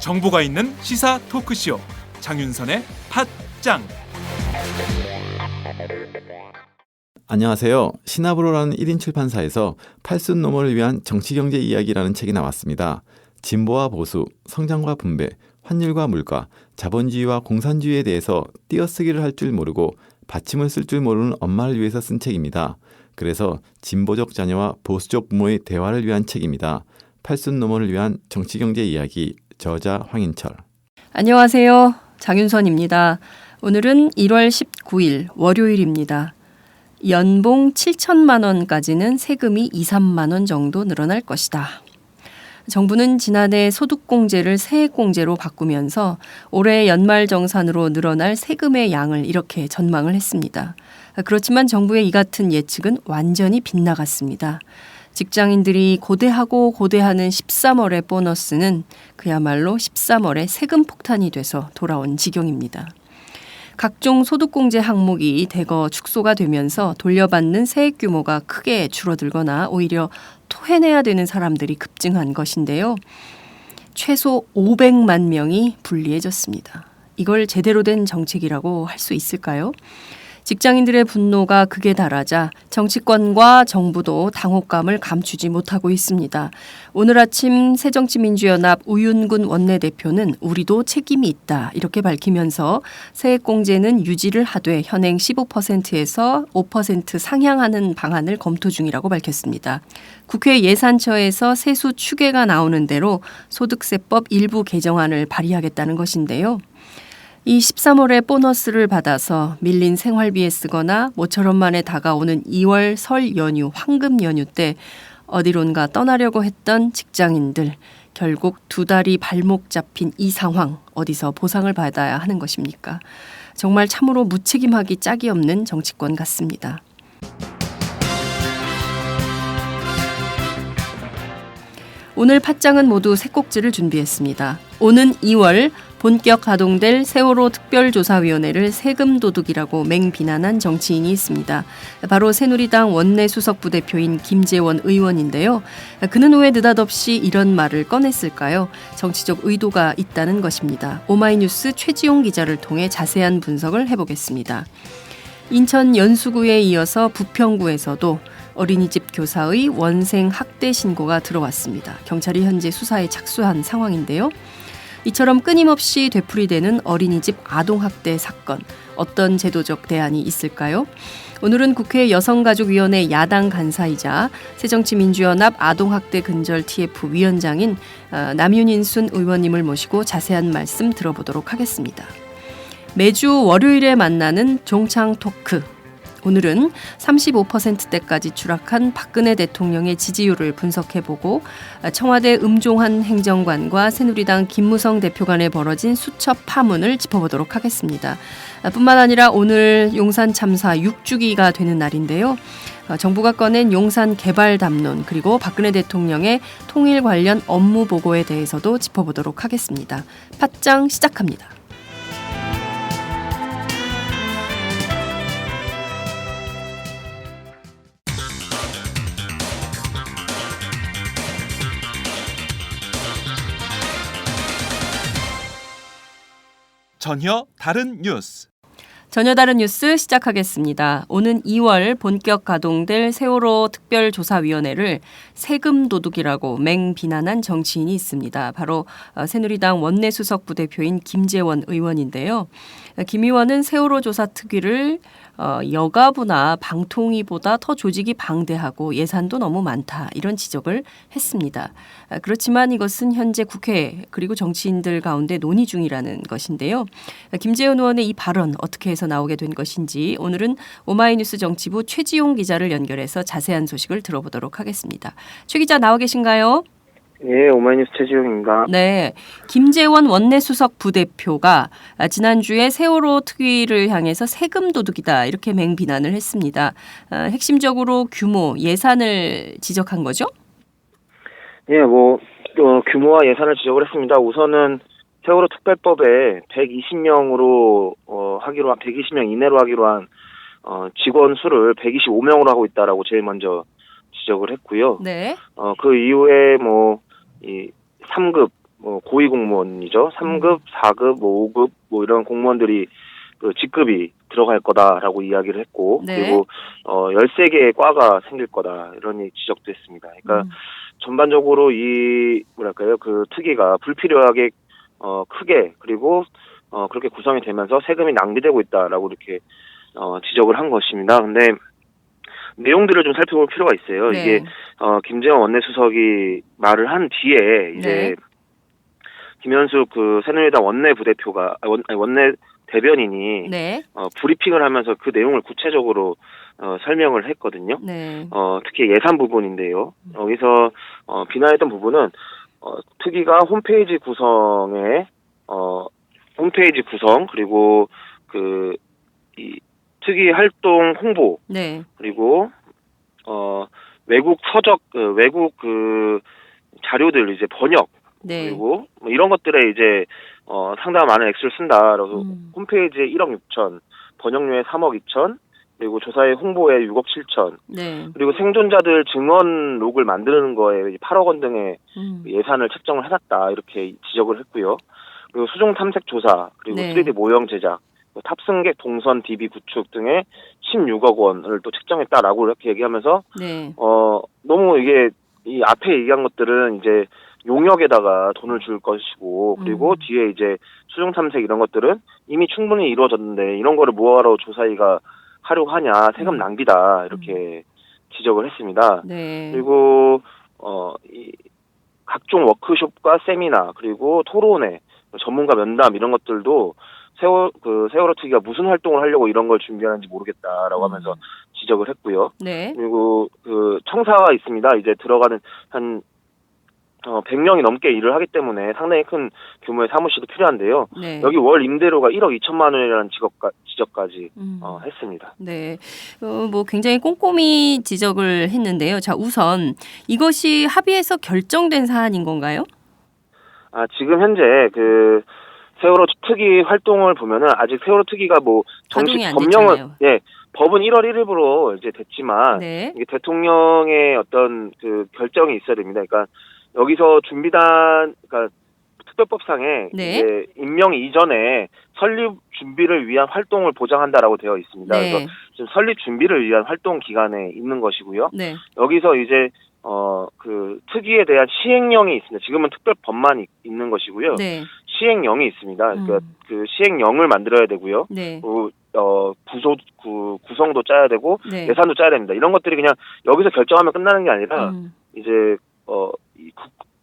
정보가 있는 시사 토크쇼 장윤선의 팟짱. 안녕하세요. 시나브로라는 1인 출판사에서 팔순 노모를 위한 정치경제 이야기라는 책이 나왔습니다. 진보와 보수, 성장과 분배, 환율과 물가, 자본주의와 공산주의에 대해서 띄어쓰기를 할 줄 모르고 받침을 쓸 줄 모르는 엄마를 위해서 쓴 책입니다. 그래서 진보적 자녀와 보수적 부모의 대화를 위한 책입니다. 팔순 노모를 위한 정치경제 이야기, 저자 황인철. 안녕하세요. 장윤선입니다. 오늘은 1월 19일 월요일입니다. 연봉 7천만 원까지는 세금이 2, 3만 원 정도 늘어날 것이다. 정부는 지난해 소득공제를 세액공제로 바꾸면서 올해 연말정산으로 늘어날 세금의 양을 이렇게 전망을 했습니다. 그렇지만 정부의 이 같은 예측은 완전히 빗나갔습니다. 직장인들이 고대하고 고대하는 13월의 보너스는 그야말로 13월의 세금 폭탄이 돼서 돌아온 지경입니다. 각종 소득공제 항목이 대거 축소가 되면서 돌려받는 세액 규모가 크게 줄어들거나 오히려 토해내야 되는 사람들이 급증한 것인데요. 최소 500만 명이 불리해졌습니다. 이걸 제대로 된 정책이라고 할 수 있을까요? 직장인들의 분노가 극에 달하자 정치권과 정부도 당혹감을 감추지 못하고 있습니다. 오늘 아침 새정치민주연합 우윤근 원내대표는 우리도 책임이 있다 이렇게 밝히면서 세액공제는 유지를 하되 현행 15%에서 5% 상향하는 방안을 검토 중이라고 밝혔습니다. 국회 예산처에서 세수 추계가 나오는 대로 소득세법 일부 개정안을 발의하겠다는 것인데요. 이 13월에 보너스를 받아서 밀린 생활비에 쓰거나 모처럼 만에 다가오는 2월 설 연휴, 황금 연휴 때 어디론가 떠나려고 했던 직장인들, 결국 두 다리 발목 잡힌 이 상황, 어디서 보상을 받아야 하는 것입니까? 정말 참으로 무책임하기 짝이 없는 정치권 같습니다. 오늘 팟짱은 모두 세 꼭지를 준비했습니다. 오는 2월 본격 가동될 세월호 특별조사위원회를 세금 도둑이라고 맹비난한 정치인이 있습니다. 바로 새누리당 원내수석 부대표인 김재원 의원인데요. 그는 왜 느닷없이 이런 말을 꺼냈을까요? 정치적 의도가 있다는 것입니다. 오마이뉴스 최지용 기자를 통해 자세한 분석을 해보겠습니다. 인천 연수구에 이어서 부평구에서도 어린이집 교사의 원생 학대 신고가 들어왔습니다. 경찰이 현재 수사에 착수한 상황인데요. 이처럼 끊임없이 되풀이되는 어린이집 아동학대 사건, 어떤 제도적 대안이 있을까요? 오늘은 국회 여성가족위원회 야당 간사이자 새정치민주연합 아동학대 근절 TF 위원장인 남윤인순 의원님을 모시고 자세한 말씀 들어보도록 하겠습니다. 매주 월요일에 만나는 종창 토크. 오늘은 35%대까지 추락한 박근혜 대통령의 지지율을 분석해보고 청와대 음종환 행정관과 새누리당 김무성 대표 간에 벌어진 수첩 파문을 짚어보도록 하겠습니다. 뿐만 아니라 오늘 용산 참사 6주기가 되는 날인데요. 정부가 꺼낸 용산 개발 담론 그리고 박근혜 대통령의 통일 관련 업무 보고에 대해서도 짚어보도록 하겠습니다. 팟짱 시작합니다. 전혀 다른 뉴스. 전혀 다른 뉴스 시작하겠습니다. 오는 2월 본격 가동될 세월호 특별조사위원회를 세금 도둑이라고 맹비난한 정치인이 있습니다. 바로 새누리당 원내수석 부대표인 김재원 의원인데요. 김 의원은 세월호 조사 특위를 여가부나 방통위보다 더 조직이 방대하고 예산도 너무 많다 이런 지적을 했습니다. 그렇지만 이것은 현재 국회 그리고 정치인들 가운데 논의 중이라는 것인데요. 김재원 의원의 이 발언 어떻게 해서 나오게 된 것인지 오늘은 오마이뉴스 정치부 최지용 기자를 연결해서 자세한 소식을 들어보도록 하겠습니다. 최 기자 나와 계신가요? 예, 오마이뉴스 최지용입니다. 네, 김재원 원내수석 부대표가 지난주에 세월호 특위를 향해서 세금 도둑이다 이렇게 맹비난을 했습니다. 핵심적으로 규모, 예산을 지적한 거죠? 예, 규모와 예산을 지적을 했습니다. 우선은 세월호 특별법에 120명으로 120명 이내로 하기로 한 직원 수를 125명으로 하고 있다라고 제일 먼저 지적을 했고요. 네. 그 이후에 이 3급 고위 공무원이죠. 3급, 4급, 5급 이런 공무원들이 그 직급이 들어갈 거다라고 이야기를 했고, 네. 그리고 13개의 과가 생길 거다 이런 지적도 했습니다. 그러니까 전반적으로 그 특위가 불필요하게 크게 그리고 그렇게 구성이 되면서 세금이 낭비되고 있다라고 이렇게 지적을 한 것입니다. 근데 내용들을 좀 살펴볼 필요가 있어요. 네. 이게 김재원 원내수석이 말을 한 뒤에 이제 네. 김현숙 그 새누리당 원내 부대표가 원내 대변인이 네. 브리핑을 하면서 그 내용을 구체적으로 설명을 했거든요. 네. 특히 예산 부분인데요. 여기서 비난했던 부분은 특위가 홈페이지 구성 그리고 이 특위 활동 홍보 네. 그리고 외국 서적 외국 자료들 이제 번역 네. 그리고 이런 것들에 이제 상당한 많은 액수를 쓴다. 그래서 홈페이지에 1억 6천, 번역료에 3억 2천, 그리고 조사에 홍보에 6억 7천, 네. 그리고 생존자들 증언록을 만드는 거에 8억 원 등의 예산을 책정을 해놨다. 이렇게 지적을 했고요. 그리고 수중 탐색 조사, 그리고 네. 3D 모형 제작, 탑승객 동선 DB 구축 등의 16억 원을 또 책정했다라고 이렇게 얘기하면서 네. 너무 이게 이 앞에 얘기한 것들은 이제 용역에다가 돈을 줄 것이고 그리고 뒤에 이제 수중 탐색 이런 것들은 이미 충분히 이루어졌는데 이런 거를 뭐하러 조사위가 하려고 하냐 세금 낭비다 이렇게 지적을 했습니다. 네. 그리고 이 각종 워크숍과 세미나 그리고 토론회 전문가 면담 이런 것들도 세월호 특위가 무슨 활동을 하려고 이런 걸 준비하는지 모르겠다라고 하면서 지적을 했고요. 네. 그리고 그 청사가 있습니다. 이제 들어가는 한 100명이 넘게 일을 하기 때문에 상당히 큰 규모의 사무실이 필요한데요. 네. 여기 월 임대료가 1억 2천만 원이라는 지적까지 했습니다. 네. 굉장히 꼼꼼히 지적을 했는데요. 자, 우선 이것이 합의해서 결정된 사안인 건가요? 지금 현재 그 세월호 특위 활동을 보면은 아직 세월호 특위가 정식 가동이 안 법령은 됐잖아요. 법은 1월 1일부로 이제 됐지만 네. 이게 대통령의 어떤 그 결정이 있어야 됩니다. 그러니까 여기서 그러니까 특별법상에 네. 이제 임명 이전에 설립 준비를 위한 활동을 보장한다라고 되어 있습니다. 네. 그래서 지금 설립 준비를 위한 활동 기간에 있는 것이고요. 네. 여기서 이제 그 특위에 대한 시행령이 있습니다. 지금은 특별법만 있는 것이고요. 네. 시행령이 있습니다. 그러니까 그 시행령을 만들어야 되고요. 네. 구성도 짜야 되고 네. 예산도 짜야 됩니다. 이런 것들이 그냥 여기서 결정하면 끝나는 게 아니라 이제 이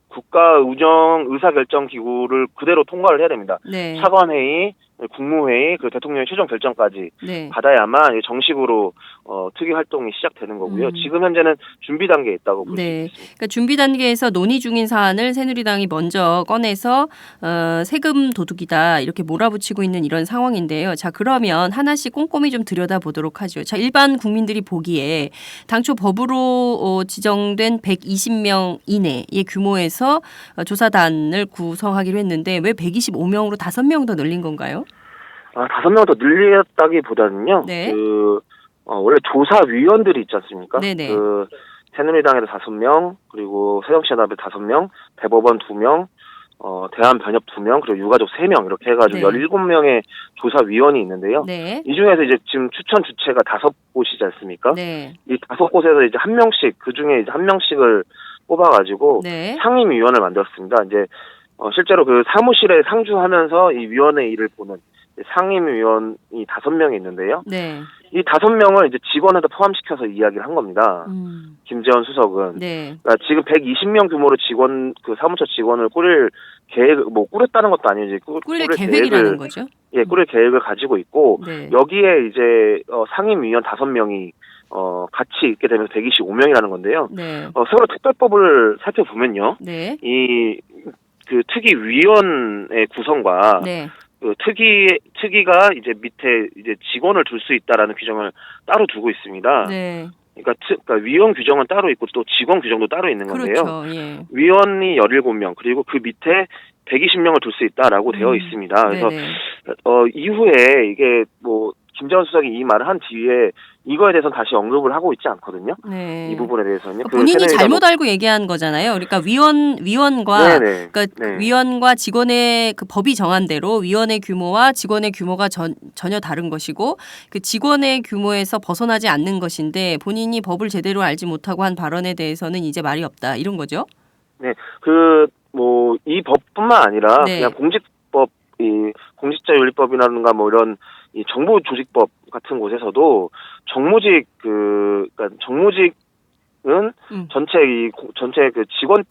국가 운영 의사결정 기구를 그대로 통과를 해야 됩니다. 네. 차관회의, 국무회의, 그리고 대통령의 최종 결정까지 네. 받아야만 정식으로 특위 활동이 시작되는 거고요. 지금 현재는 준비 단계에 있다고 볼 수 네. 있습니다. 그러니까 준비 단계에서 논의 중인 사안을 새누리당이 먼저 꺼내서 세금 도둑이다 이렇게 몰아붙이고 있는 이런 상황인데요. 자, 그러면 하나씩 꼼꼼히 좀 들여다보도록 하죠. 자, 일반 국민들이 보기에 당초 법으로 지정된 120명 이내의 규모에서 조사단을 구성하기로 했는데 왜 125명으로 5명 더 늘린 건가요? 5명 더 늘렸다기보다는요. 네. 원래 조사위원들이 있지 않습니까? 네네. 그 새누리당에서 5명, 그리고 새정치연합에 5명, 대법원 2명, 대한변협 2명, 그리고 유가족 3명 이렇게 해가지고 네. 17명의 조사위원이 있는데요. 네. 이 중에서 이제 지금 추천 주체가 5곳이지 않습니까? 네. 이 5곳에서 이제 한 명씩 그 중에 이제 한 명씩을 뽑아가지고 네. 상임위원을 만들었습니다. 이제 실제로 그 사무실에 상주하면서 이 위원회 일을 보는 상임위원이 5명이 있는데요. 네. 이 5명을 이제 직원에도 포함시켜서 이야기를 한 겁니다. 김재원 수석은. 네. 그러니까 지금 120명 규모로 그 사무처 직원을 꾸릴 꾸렸다는 것도 아니지. 꾸릴 계획이라는 거죠? 예, 꾸릴 계획을 가지고 있고, 네. 여기에 이제 상임위원 5명이 같이 있게 되면서 125명이라는 건데요. 네. 세월호 특별법을 살펴보면요. 네. 그 특위위원의 구성과 네. 그 특위가 이제 밑에 이제 직원을 둘 수 있다라는 규정을 따로 두고 있습니다. 네. 그러니까 위원 규정은 따로 있고 또 직원 규정도 따로 있는 건데요. 그렇죠. 예. 위원이 17명 그리고 그 밑에 120명을 둘 수 있다라고 되어 있습니다. 그래서 네네. 이후에 이게 뭐 김재원 수석이 이 말을 한 뒤에 이거에 대해서는 다시 언급을 하고 있지 않거든요. 네. 이 부분에 대해서는요. 그러니까 본인이 새누리당 잘못 알고 얘기한 거잖아요. 그러니까 위원과 네네. 그러니까 네. 위원과 직원의 그 법이 정한 대로 위원의 규모와 직원의 규모가 전혀 다른 것이고 그 직원의 규모에서 벗어나지 않는 것인데 본인이 법을 제대로 알지 못하고 한 발언에 대해서는 이제 말이 없다 이런 거죠. 네. 뭐 이 법뿐만 아니라 네. 그냥 공직법, 이 공직자윤리법이라든가 뭐 이런 이 정보조직법 같은 곳에서도 그러니까 정무직은 전체 그 직원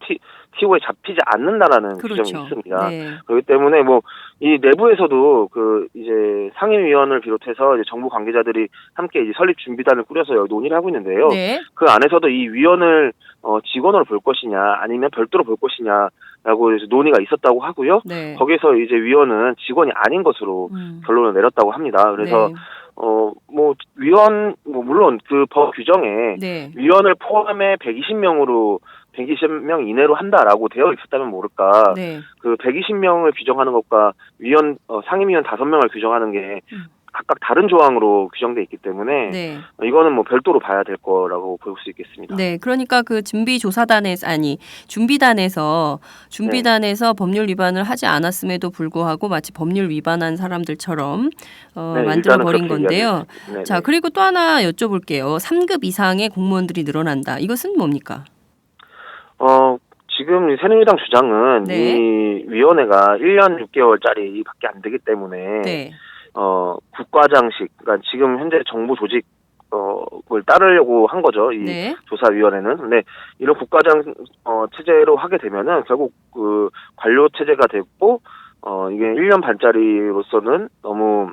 TO에 잡히지 않는다라는 규정이 그렇죠. 있습니다. 네. 그렇기 때문에 뭐 이 내부에서도 이제 상임위원을 비롯해서 이제 정부 관계자들이 함께 이제 설립 준비단을 꾸려서 논의를 하고 있는데요. 네. 그 안에서도 이 위원을 직원으로 볼 것이냐 아니면 별도로 볼 것이냐라고 해서 논의가 있었다고 하고요. 네. 거기서 이제 위원은 직원이 아닌 것으로 결론을 내렸다고 합니다. 그래서 네. 뭐 위원 물론 그 법 규정에 네. 위원을 포함해 120명 이내로 한다라고 되어 있었다면 모를까. 네. 그 120명을 규정하는 것과 상임위원 5명을 규정하는 게 각각 다른 조항으로 규정돼 있기 때문에 네. 이거는 뭐 별도로 봐야 될 거라고 볼 수 있겠습니다. 네, 그러니까 그 준비단에서 법률 위반을 하지 않았음에도 불구하고 마치 법률 위반한 사람들처럼 만들어 버린 건데요. 자, 그리고 또 하나 여쭤볼게요. 3급 이상의 공무원들이 늘어난다. 이것은 뭡니까? 지금 새누리당 주장은 네. 이 위원회가 1년 6개월짜리밖에 안 되기 때문에 네. 국과장식, 그러니까 지금 현재 정부 조직 을 따르려고 한 거죠. 이 네. 조사위원회는. 근데 이런 국과장 체제로 하게 되면은 결국 그 관료 체제가 됐고 이게 1년 반짜리로서는 너무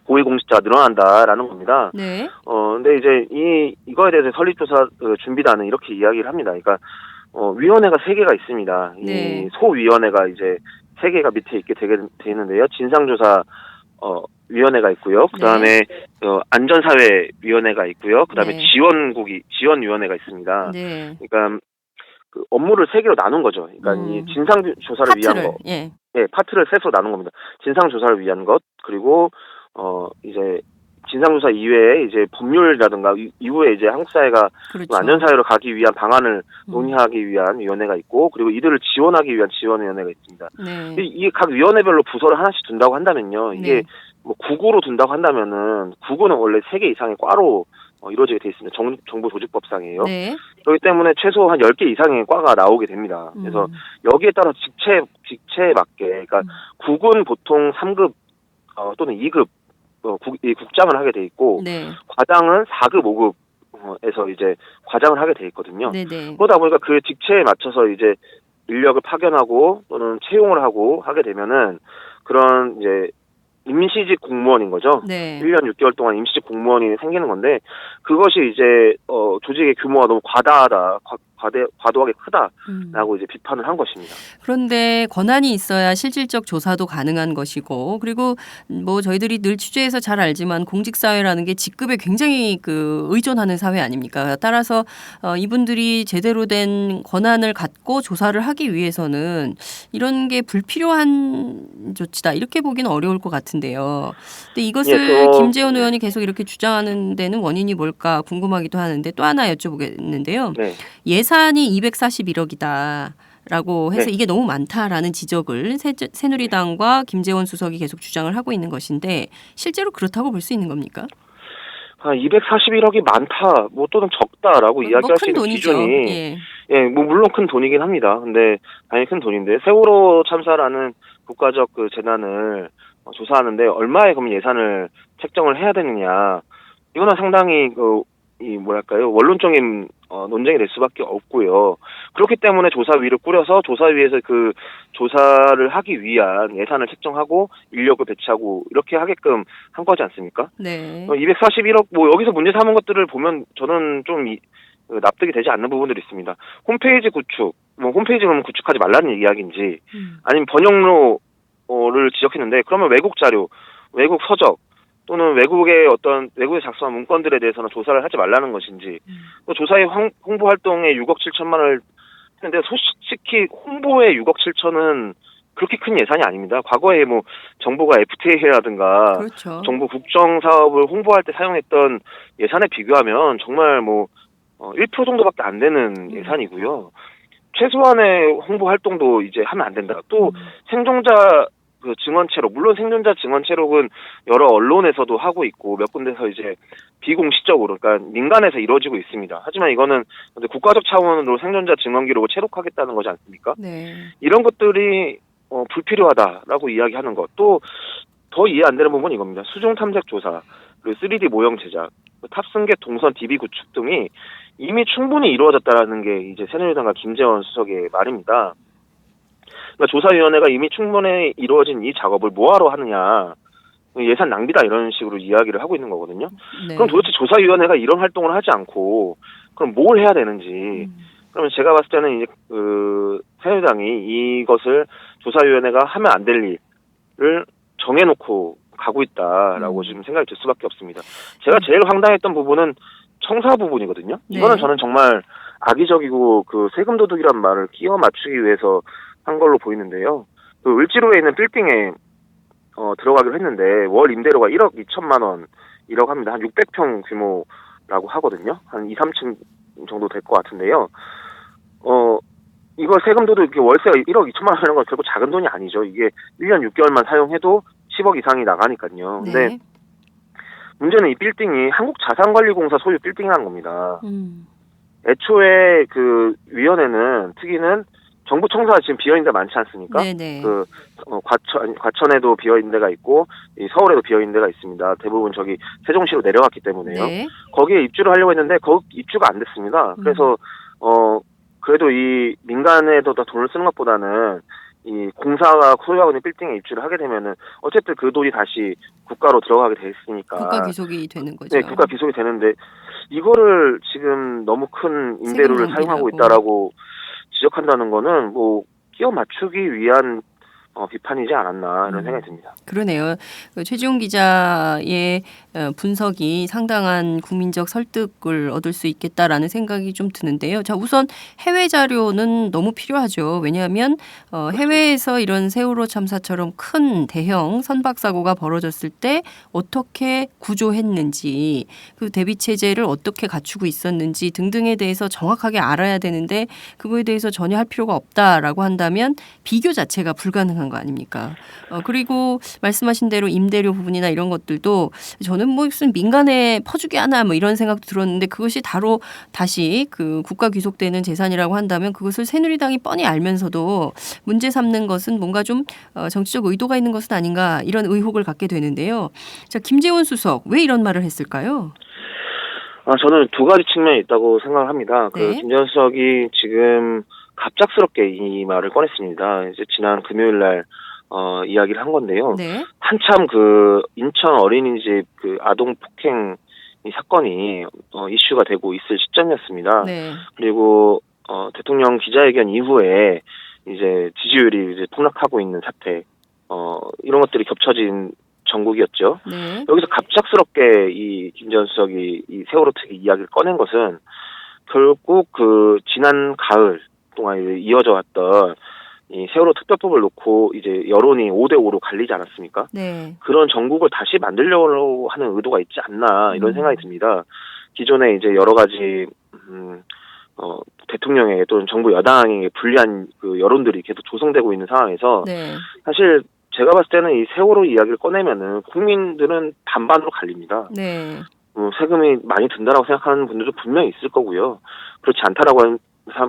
고위공직자가 늘어난다라는 겁니다. 네. 근데 이제 이거에 대해서 설립조사 준비단은 이렇게 이야기를 합니다. 그러니까 위원회가 3개가 있습니다. 네. 이 소위원회가 이제 3개가 밑에 있게 돼 있는데요. 진상조사 위원회가 있고요. 그다음에 안전사회위원회가 있고요. 그다음에 네. 지원위원회가 있습니다. 네. 그러니까 그 업무를 3개로 나눈 거죠. 그러니까 이 진상조사를 위한 거, 예. 파트를 셋으로 나눈 겁니다. 진상조사를 위한 것, 그리고 이제 진상조사 이외에 이제 법률이라든가 이후에 이제 한국 사회가 그렇죠. 안전사회로 가기 위한 방안을 논의하기 위한 위원회가 있고, 그리고 이들을 지원하기 위한 지원위원회가 있습니다. 네. 이 각 위원회별로 부서를 하나씩 둔다고 한다면요. 이게 네. 뭐 국으로 둔다고 한다면은 국은 원래 3개 이상의 과로 이루어지게 돼 있습니다. 정보조직법상이에요. 네. 그렇기 때문에 최소 한 10개 이상의 과가 나오게 됩니다. 그래서 여기에 따라 직체에 맞게, 그러니까 국은 보통 3급 또는 2급 국장을 하게 돼 있고, 네. 과장은 4급, 5급에서 이제 과장을 하게 돼 있거든요. 네네. 그러다 보니까 그 직체에 맞춰서 이제 인력을 파견하고 또는 채용을 하고 하게 되면은 그런 이제 임시직 공무원인 거죠. 네. 1년 6개월 동안 임시직 공무원이 생기는 건데, 그것이 이제 조직의 규모가 너무 과도하게 크다라고 이제 비판을 한 것입니다. 그런데 권한이 있어야 실질적 조사도 가능한 것이고, 그리고 뭐 저희들이 늘 취재해서 잘 알지만 공직사회라는 게 직급에 굉장히 의존하는 사회 아닙니까? 따라서 이분들이 제대로 된 권한을 갖고 조사를 하기 위해서는 이런 게 불필요한 조치다 이렇게 보기는 어려울 것 같은데요. 근데 이것을 김재원 의원이 계속 이렇게 주장하는 데는 원인이 뭘까 궁금하기도 하는데, 또 하나 여쭤보겠는데요. 네. 예산이 241억이다. 라고 해서 네. 이게 너무 많다라는 지적을 새누리당과 김재원 수석이 계속 주장을 하고 있는 것인데, 실제로 그렇다고 볼 수 있는 겁니까? 241억이 많다, 뭐 또는 적다라고 이야기할 수 있는 기준이, 뭐 물론 큰 돈이긴 합니다. 근데 당연히 큰 돈인데, 세월호 참사라는 국가적 그 재난을 조사하는데 얼마에 그럼 예산을 책정을 해야 되느냐, 이거는 상당히 원론적인 논쟁이 될 수밖에 없고요. 그렇기 때문에 조사위를 꾸려서 조사위에서 그 조사를 하기 위한 예산을 책정하고 인력을 배치하고 이렇게 하게끔 한 거지 않습니까? 네. 241억, 뭐 여기서 문제 삼은 것들을 보면 저는 좀 납득이 되지 않는 부분들이 있습니다. 홈페이지 구축, 홈페이지는 구축하지 말라는 이야기인지, 아니면 번역로를 지적했는데, 그러면 외국 자료, 외국 서적, 또는 외국에 작성한 문건들에 대해서는 조사를 하지 말라는 것인지, 또 조사의 홍보 활동에 6억 7천만 원을 했는데, 솔직히 홍보에 6억 7천은 그렇게 큰 예산이 아닙니다. 과거에 뭐 정부가 FTA라든가 그렇죠. 정부 국정 사업을 홍보할 때 사용했던 예산에 비교하면 정말 뭐 1% 정도밖에 안 되는 예산이고요. 최소한의 홍보 활동도 이제 하면 안 된다. 또 생존자 그 증언체록, 물론 생존자 증언체록은 여러 언론에서도 하고 있고 몇 군데서 이제 비공식적으로, 그러니까 민간에서 이루어지고 있습니다. 하지만 이거는 국가적 차원으로 생존자 증언 기록을 체록하겠다는 거지 않습니까? 네. 이런 것들이 불필요하다라고 이야기하는 것. 또 더 이해 안 되는 부분은 이겁니다. 수중 탐색 조사, 그리고 3D 모형 제작, 탑승객 동선 DB 구축 등이 이미 충분히 이루어졌다라는 게 이제 새누리당과 김재원 수석의 말입니다. 그러니까 조사위원회가 이미 충분히 이루어진 이 작업을 뭐하러 하느냐, 예산 낭비다 이런 식으로 이야기를 하고 있는 거거든요. 네. 그럼 도대체 조사위원회가 이런 활동을 하지 않고 그럼 뭘 해야 되는지. 그러면 제가 봤을 때는 이제 새누리당이 이것을 조사위원회가 하면 안 될 일을 정해놓고 가고 있다라고 지금 생각이 들 수밖에 없습니다. 제가 제일 황당했던 부분은 청사 부분이거든요. 네. 이거는 저는 정말 악의적이고 그 세금 도둑이란 말을 끼워 맞추기 위해서 한 걸로 보이는데요. 그 을지로에 있는 빌딩에 들어가기로 했는데 월 임대료가 1억 2천만 원이라고 합니다. 한 600평 규모라고 하거든요. 한 2, 3층 정도 될 것 같은데요. 이걸 세금도도 이렇게 월세가 1억 2천만 원이라는 건 결국 작은 돈이 아니죠. 이게 1년 6개월만 사용해도 10억 이상이 나가니까요. 네. 근데 문제는 이 빌딩이 한국자산관리공사 소유 빌딩이라는 겁니다. 애초에 그 위원회는 특위는 정부 청사가 지금 비어있는 데 많지 않습니까? 네네. 과천에도 비어있는 데가 있고 이 서울에도 비어있는 데가 있습니다. 대부분 저기 세종시로 내려갔기 때문에요. 네. 거기에 입주를 하려고 했는데 거기 입주가 안 됐습니다. 그래서 그래도 이 민간에도 더 돈을 쓰는 것보다는 이 공사가 소유하고 있는 빌딩에 입주를 하게 되면은 어쨌든 그 돈이 다시 국가로 들어가게 돼 있으니까 국가 귀속이 되는 거죠. 네, 국가 귀속이 되는데 이거를 지금 너무 큰 임대료를 세금 사용하고 낭비라고. 있다라고 지적한다는 거는 뭐 끼워 맞추기 위한 비판이지 않았나 이런 생각이 듭니다. 그러네요. 최지용 기자의 분석이 상당한 국민적 설득을 얻을 수 있겠다라는 생각이 좀 드는데요. 자, 우선 해외 자료는 너무 필요하죠. 왜냐하면 해외에서 이런 세월호 참사처럼 큰 대형 선박 사고가 벌어졌을 때 어떻게 구조했는지, 그 대비 체제를 어떻게 갖추고 있었는지 등등에 대해서 정확하게 알아야 되는데 그거에 대해서 전혀 할 필요가 없다라고 한다면 비교 자체가 불가능한 거 아닙니까? 그리고 말씀하신 대로 임대료 부분이나 이런 것들도 저는 뭐 무슨 민간에 퍼주기 하나 뭐 이런 생각도 들었는데 그것이 다시 그 국가 귀속되는 재산이라고 한다면 그것을 새누리당이 뻔히 알면서도 문제 삼는 것은 뭔가 좀 정치적 의도가 있는 것은 아닌가 이런 의혹을 갖게 되는데요. 자, 김재원 수석 왜 이런 말을 했을까요? 저는 두 가지 측면이 있다고 생각을 합니다. 네. 김재원 수석이 지금 갑작스럽게 이 말을 꺼냈습니다. 이제 지난 금요일 날 이야기를 한 건데요. 네. 한참 그 인천 어린이집 그 아동 폭행 이 사건이 이슈가 되고 있을 시점이었습니다. 네. 그리고 대통령 기자회견 이후에 이제 지지율이 이제 폭락하고 있는 사태, 이런 것들이 겹쳐진 정국이었죠. 네. 여기서 갑작스럽게 이 김재원 수석이 이 세월호 특위 이야기를 꺼낸 것은 결국 그 지난 가을 동안 이어져 왔던 이 세월호 특별법을 놓고 이제 여론이 5대5로 갈리지 않았습니까? 네. 그런 정국을 다시 만들려고 하는 의도가 있지 않나 이런 생각이 듭니다. 기존에 이제 여러 가지 대통령에게 또는 정부 여당에게 불리한 그 여론들이 계속 조성되고 있는 상황에서 네. 사실 제가 봤을 때는 이 세월호 이야기를 꺼내면은 국민들은 반반으로 갈립니다. 네. 세금이 많이 든다라고 생각하는 분들도 분명히 있을 거고요. 그렇지 않다라고 하는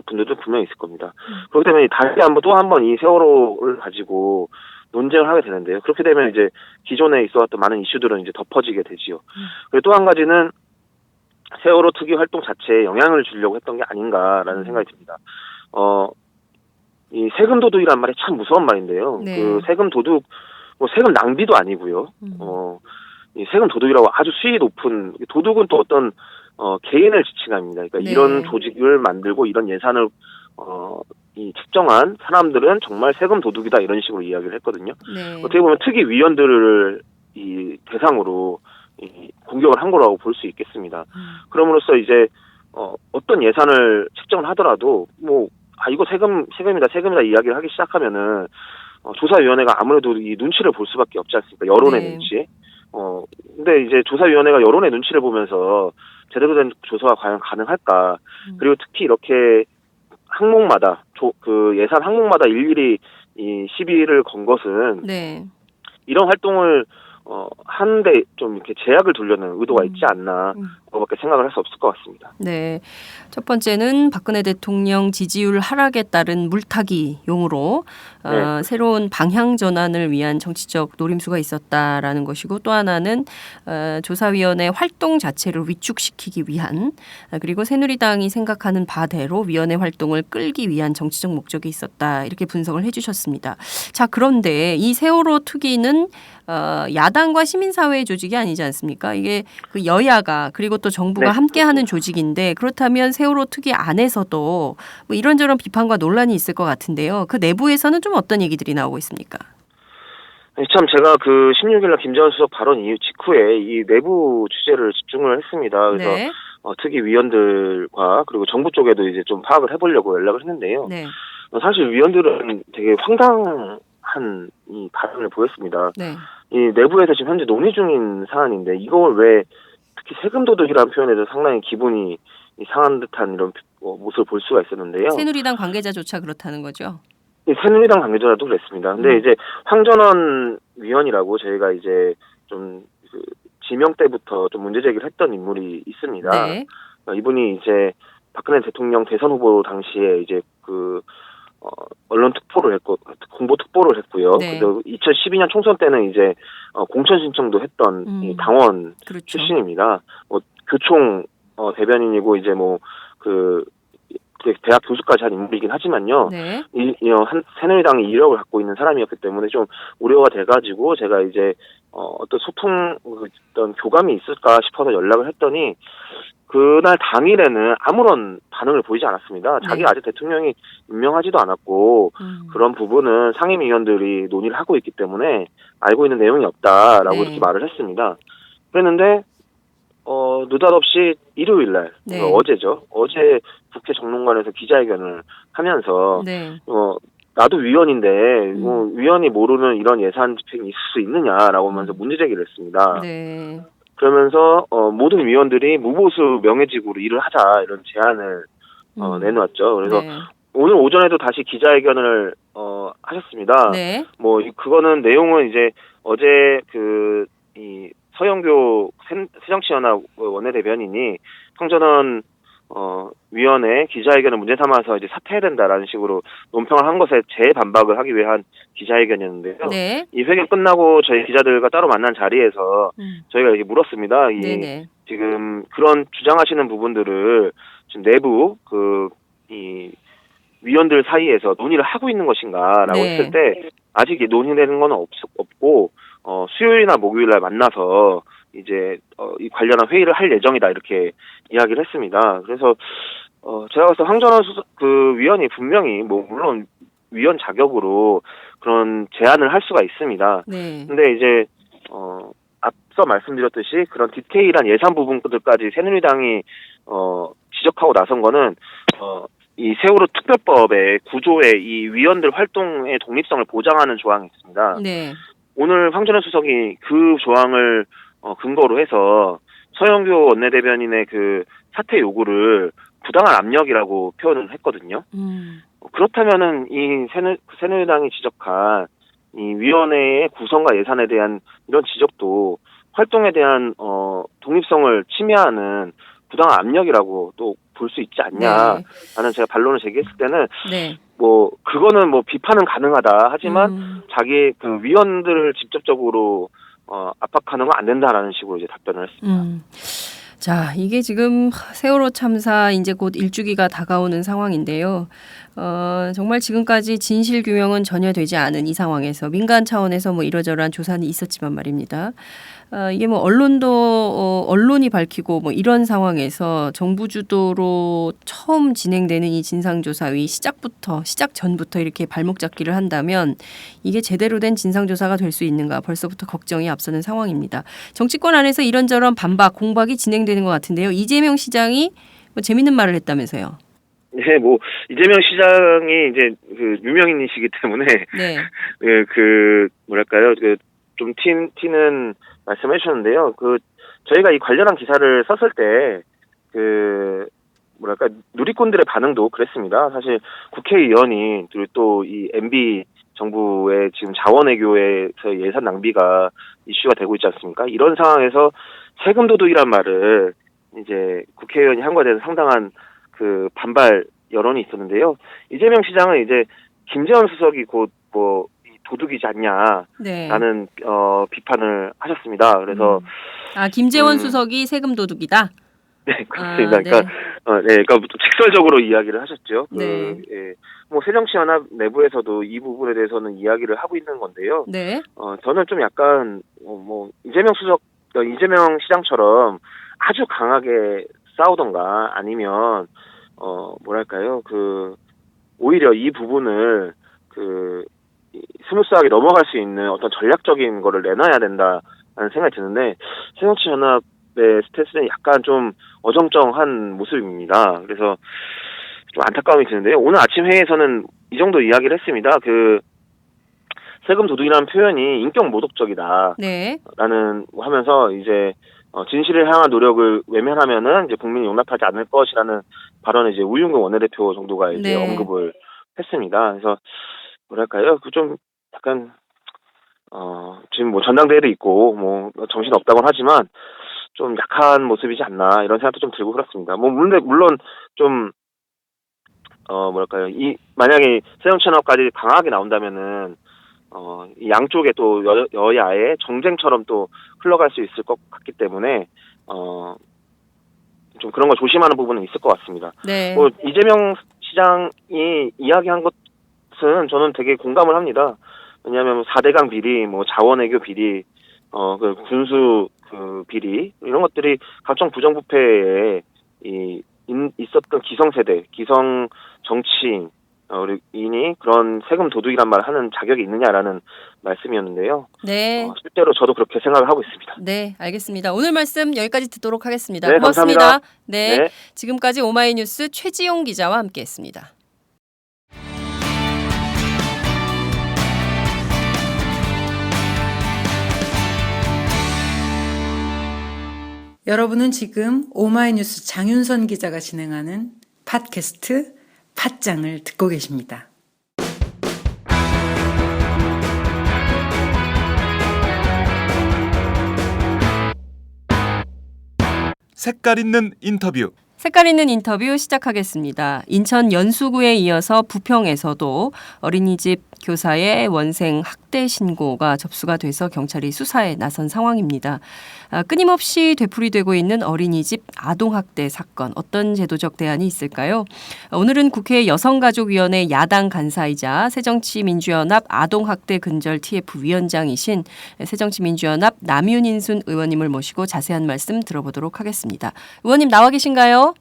분들도 분명히 있을 겁니다. 그렇기 때문에 다시 또 한 번 이 세월호를 가지고 논쟁을 하게 되는데요. 그렇게 되면 이제 기존에 있어왔던 많은 이슈들은 이제 덮어지게 되지요. 그리고 또 한 가지는 세월호 특위 활동 자체에 영향을 주려고 했던 게 아닌가라는 생각이 듭니다. 이 세금 도둑이란 말이 참 무서운 말인데요. 네. 그 세금 도둑, 세금 낭비도 아니고요. 이 세금 도둑이라고 아주 수익이 높은, 도둑은 또 어떤 개인을 지칭합니다. 그러니까 네. 이런 조직을 만들고 이런 예산을 이 측정한 사람들은 정말 세금 도둑이다 이런 식으로 이야기를 했거든요. 네. 어떻게 보면 특위 위원들을 이 대상으로 이 공격을 한 거라고 볼 수 있겠습니다. 그럼으로써 이제 어떤 예산을 측정을 하더라도 이거 세금이다 이야기를 하기 시작하면은 조사위원회가 아무래도 이 눈치를 볼 수밖에 없지 않습니까? 여론의 네. 눈치. 근데 이제 조사위원회가 여론의 눈치를 보면서 제대로 된 조사가 과연 가능할까? 그리고 특히 이렇게 항목마다 그 예산 항목마다 일일이 이 시비를 건 것은 네. 이런 활동을 하는데 좀 이렇게 제약을 두려는 의도가 있지 않나 그거밖에 생각을 할 수 없을 것 같습니다. 네. 첫 번째는 박근혜 대통령 지지율 하락에 따른 물타기용으로 네. 새로운 방향 전환을 위한 정치적 노림수가 있었다라는 것이고, 또 하나는 조사위원회 활동 자체를 위축시키기 위한, 그리고 새누리당이 생각하는 바대로 위원회 활동을 끌기 위한 정치적 목적이 있었다, 이렇게 분석을 해주셨습니다. 자, 그런데 이 세월호 투기는 야당과 시민사회 조직이 아니지 않습니까? 이게 그 여야가 그리고 또 정부가 네. 함께하는 조직인데, 그렇다면 세월호 투기 안에서도 뭐 이런저런 비판과 논란이 있을 것 같은데요. 그 내부에서는 좀 어떤 얘기들이 나오고 있습니까? 참 제가 그 16일날 김재원 수석 발언 이후 직후에 이 내부 취재를 집중을 했습니다. 그래서 네. 특히 위원들과 그리고 정부 쪽에도 이제 좀 파악을 해보려고 연락을 했는데요. 네. 사실 위원들은 되게 황당한 이 발언을 보였습니다. 네. 이 내부에서 지금 현재 논의 중인 사안인데 이걸 왜 특히 세금 도둑이라는 표현에도 상당히 기분이 상한 듯한 이런 모습을 볼 수가 있었는데요. 새누리당 관계자조차 그렇다는 거죠. 새누리당 관계자도 그랬습니다. 근데 이제 황전원 위원이라고 저희가 이제 좀 그 지명 때부터 좀 문제 제기를 했던 인물이 있습니다. 네. 이분이 이제 박근혜 대통령 대선 후보 당시에 이제 그 언론 특보를 했고 공보 특보를 했고요. 네. 그리고 2012년 총선 때는 이제 공천 신청도 했던 이 당원 그렇죠. 출신입니다. 교총 대변인이고 이제 그 대학 교수까지 한 인물이긴 하지만요. 네. 새누리당의 이력을 갖고 있는 사람이었기 때문에 좀 우려가 돼가지고 제가 이제 어떤 어떤 교감이 있을까 싶어서 연락을 했더니 그날 당일에는 아무런 반응을 보이지 않았습니다. 자기가 아직 대통령이 임명하지도 않았고 그런 부분은 상임위원들이 논의를 하고 있기 때문에 알고 있는 내용이 없다라고 네. 이렇게 말을 했습니다. 그랬는데 느닷없이 일요일날 네. 어제죠. 어제 국회 정론관에서 기자회견을 하면서 네. 나도 위원인데 위원이 모르는 이런 예산 집행이 있을 수 있느냐라고 하면서 문제 제기를 했습니다. 네. 그러면서 모든 위원들이 무보수 명예직으로 일을 하자 이런 제안을 내놓았죠. 그래서 네. 오늘 오전에도 다시 기자회견을 하셨습니다. 네. 그거는 내용은 이제 어제 이 서영교 새정치연합 원내대변인이 황전원 위원회 기자회견을 문제 삼아서 이제 사퇴해야 된다라는 식으로 논평을 한 것에 재반박을 하기 위한 기자회견이었는데요. 네. 이 회견 끝나고 저희 기자들과 따로 만난 자리에서 저희가 이렇게 물었습니다. 네네. 지금 그런 주장하시는 부분들을 지금 내부 이 위원들 사이에서 논의를 하고 있는 것인가라고 네. 했을 때 아직 논의되는 건 없고 수요일이나 목요일날 만나서 이제 이 관련한 회의를 할 예정이다 이렇게 이야기를 했습니다. 그래서 제가 봤을 때 황전원 위원이 분명히 물론 위원 자격으로 그런 제안을 할 수가 있습니다. 네. 근데 이제 앞서 말씀드렸듯이 그런 디테일한 예산 부분들까지 새누리당이 지적하고 나선 거는 이 세월호 특별법의 구조에 이 위원들 활동의 독립성을 보장하는 조항이 있습니다. 네. 오늘 황전원 수석이 그 조항을 근거로 해서 서영교 원내대변인의 그 사퇴 요구를 부당한 압력이라고 표현을 했거든요. 그렇다면은 이 새누리당이 지적한 이 위원회의 구성과 예산에 대한 이런 지적도 활동에 대한 독립성을 침해하는 부당한 압력이라고 또 볼 수 있지 않냐라는 제가 반론을 제기했을 때는 네. 그거는 비판은 가능하다 하지만 자기 그 위원들을 직접적으로 압박하는 건 안 된다라는 식으로 이제 답변을 했습니다. 자, 이게 지금 세월호 참사 이제 곧 일주기가 다가오는 상황인데요. 정말 지금까지 진실 규명은 전혀 되지 않은 이 상황에서 민간 차원에서 이러저러한 조사는 있었지만 말입니다. 이게 언론이 밝히고 이런 상황에서 정부 주도로 처음 진행되는 이 진상조사위 시작 전부터 이렇게 발목 잡기를 한다면 이게 제대로 된 진상조사가 될 수 있는가 벌써부터 걱정이 앞서는 상황입니다. 정치권 안에서 이런저런 반박, 공박이 진행되는 것 같은데요. 이재명 시장이 재밌는 말을 했다면서요. 네, 뭐 이재명 시장이 이제 그 유명인이시기 때문에 네. 그 뭐랄까요, 그 좀 튀는 말씀해 주셨는데요. 그 저희가 이 관련한 기사를 썼을 때 그 뭐랄까 누리꾼들의 반응도 그랬습니다. 사실 국회의원이 그리고 또 이 MB 정부의 지금 자원외교에서 예산 낭비가 이슈가 되고 있지 않습니까? 이런 상황에서 세금 도둑이란 말을 이제 국회의원이 한 거에 대해서 상당한 그 반발 여론이 있었는데요. 이재명 시장은 이제 김재원 수석이 곧 뭐 도둑이지 않냐라는 네. 비판을 하셨습니다. 그래서 김재원 음, 수석이 세금 도둑이다. 네, 그렇습니다. 네. 그러니까 그러니까 직설적으로 이야기를 하셨죠. 네. 뭐 새정치연합 내부에서도 이 부분에 대해서는 이야기를 하고 있는 건데요. 네. 저는 좀 약간 뭐 이재명 시장처럼 아주 강하게 싸우던가 아니면 뭐랄까요, 그 오히려 이 부분을 스무스하게 넘어갈 수 있는 어떤 전략적인 거를 내놔야 된다라는 생각이 드는데 새정치연합의 스탠스는 약간 좀 어정쩡한 모습입니다. 그래서 좀 안타까움이 드는데요. 오늘 아침 회의에서는 이 정도 이야기를 했습니다. 그 세금 도둑이라는 표현이 인격 모독적이다. 네. 라는 하면서 이제 진실을 향한 노력을 외면하면은 이제 국민이 용납하지 않을 것이라는 발언을 이제 우윤근 원내대표 정도가 이제 네. 언급을 했습니다. 그래서 뭐랄까요, 그 좀 약간 지금 뭐 전당대회도 있고 뭐 정신 없다고는 하지만 좀 약한 모습이지 않나 이런 생각도 좀 들고 그렇습니다. 뭐 물론 좀 뭐랄까요, 만약에 새정치연합까지 강하게 나온다면은 이 양쪽에 또 여야의 정쟁처럼 또 흘러갈 수 있을 것 같기 때문에 좀 그런 거 조심하는 부분은 있을 것 같습니다. 네. 뭐 이재명 시장이 이야기한 것은 저는 되게 공감을 합니다. 왜냐하면 4대강 비리, 뭐 자원외교 비리, 그 군수 그 비리 이런 것들이 각종 부정부패에 있었던 기성세대, 기성 정치인 인이 그런 세금 도둑이란 말을 하는 자격이 있느냐라는 말씀이었는데요. 네. 실제로 저도 그렇게 생각을 하고 있습니다. 네, 알겠습니다. 오늘 말씀 여기까지 듣도록 하겠습니다. 네, 고맙습니다. 감사합니다. 네. 네. 지금까지 오마이뉴스 최지용 기자와 함께했습니다. 여러분은 지금 오마이뉴스 장윤선 기자가 진행하는 팟캐스트 팟짱을 듣고 계십니다. 색깔 있는 인터뷰. 색깔 있는 인터뷰 시작하겠습니다. 인천 연수구에 이어서 부평에서도 어린이집 교사의 원생 학대 신고가 접수가 돼서 경찰이 수사에 나선 상황입니다. 끊임없이 되풀이되고 있는 어린이집 아동학대 사건, 어떤 제도적 대안이 있을까요? 오늘은 국회 여성가족위원회 야당 간사이자 새정치민주연합 아동학대 근절 TF 위원장이신 새정치민주연합 남윤인순 의원님을 모시고 자세한 말씀 들어보도록 하겠습니다. 의원님 나와 계신가요?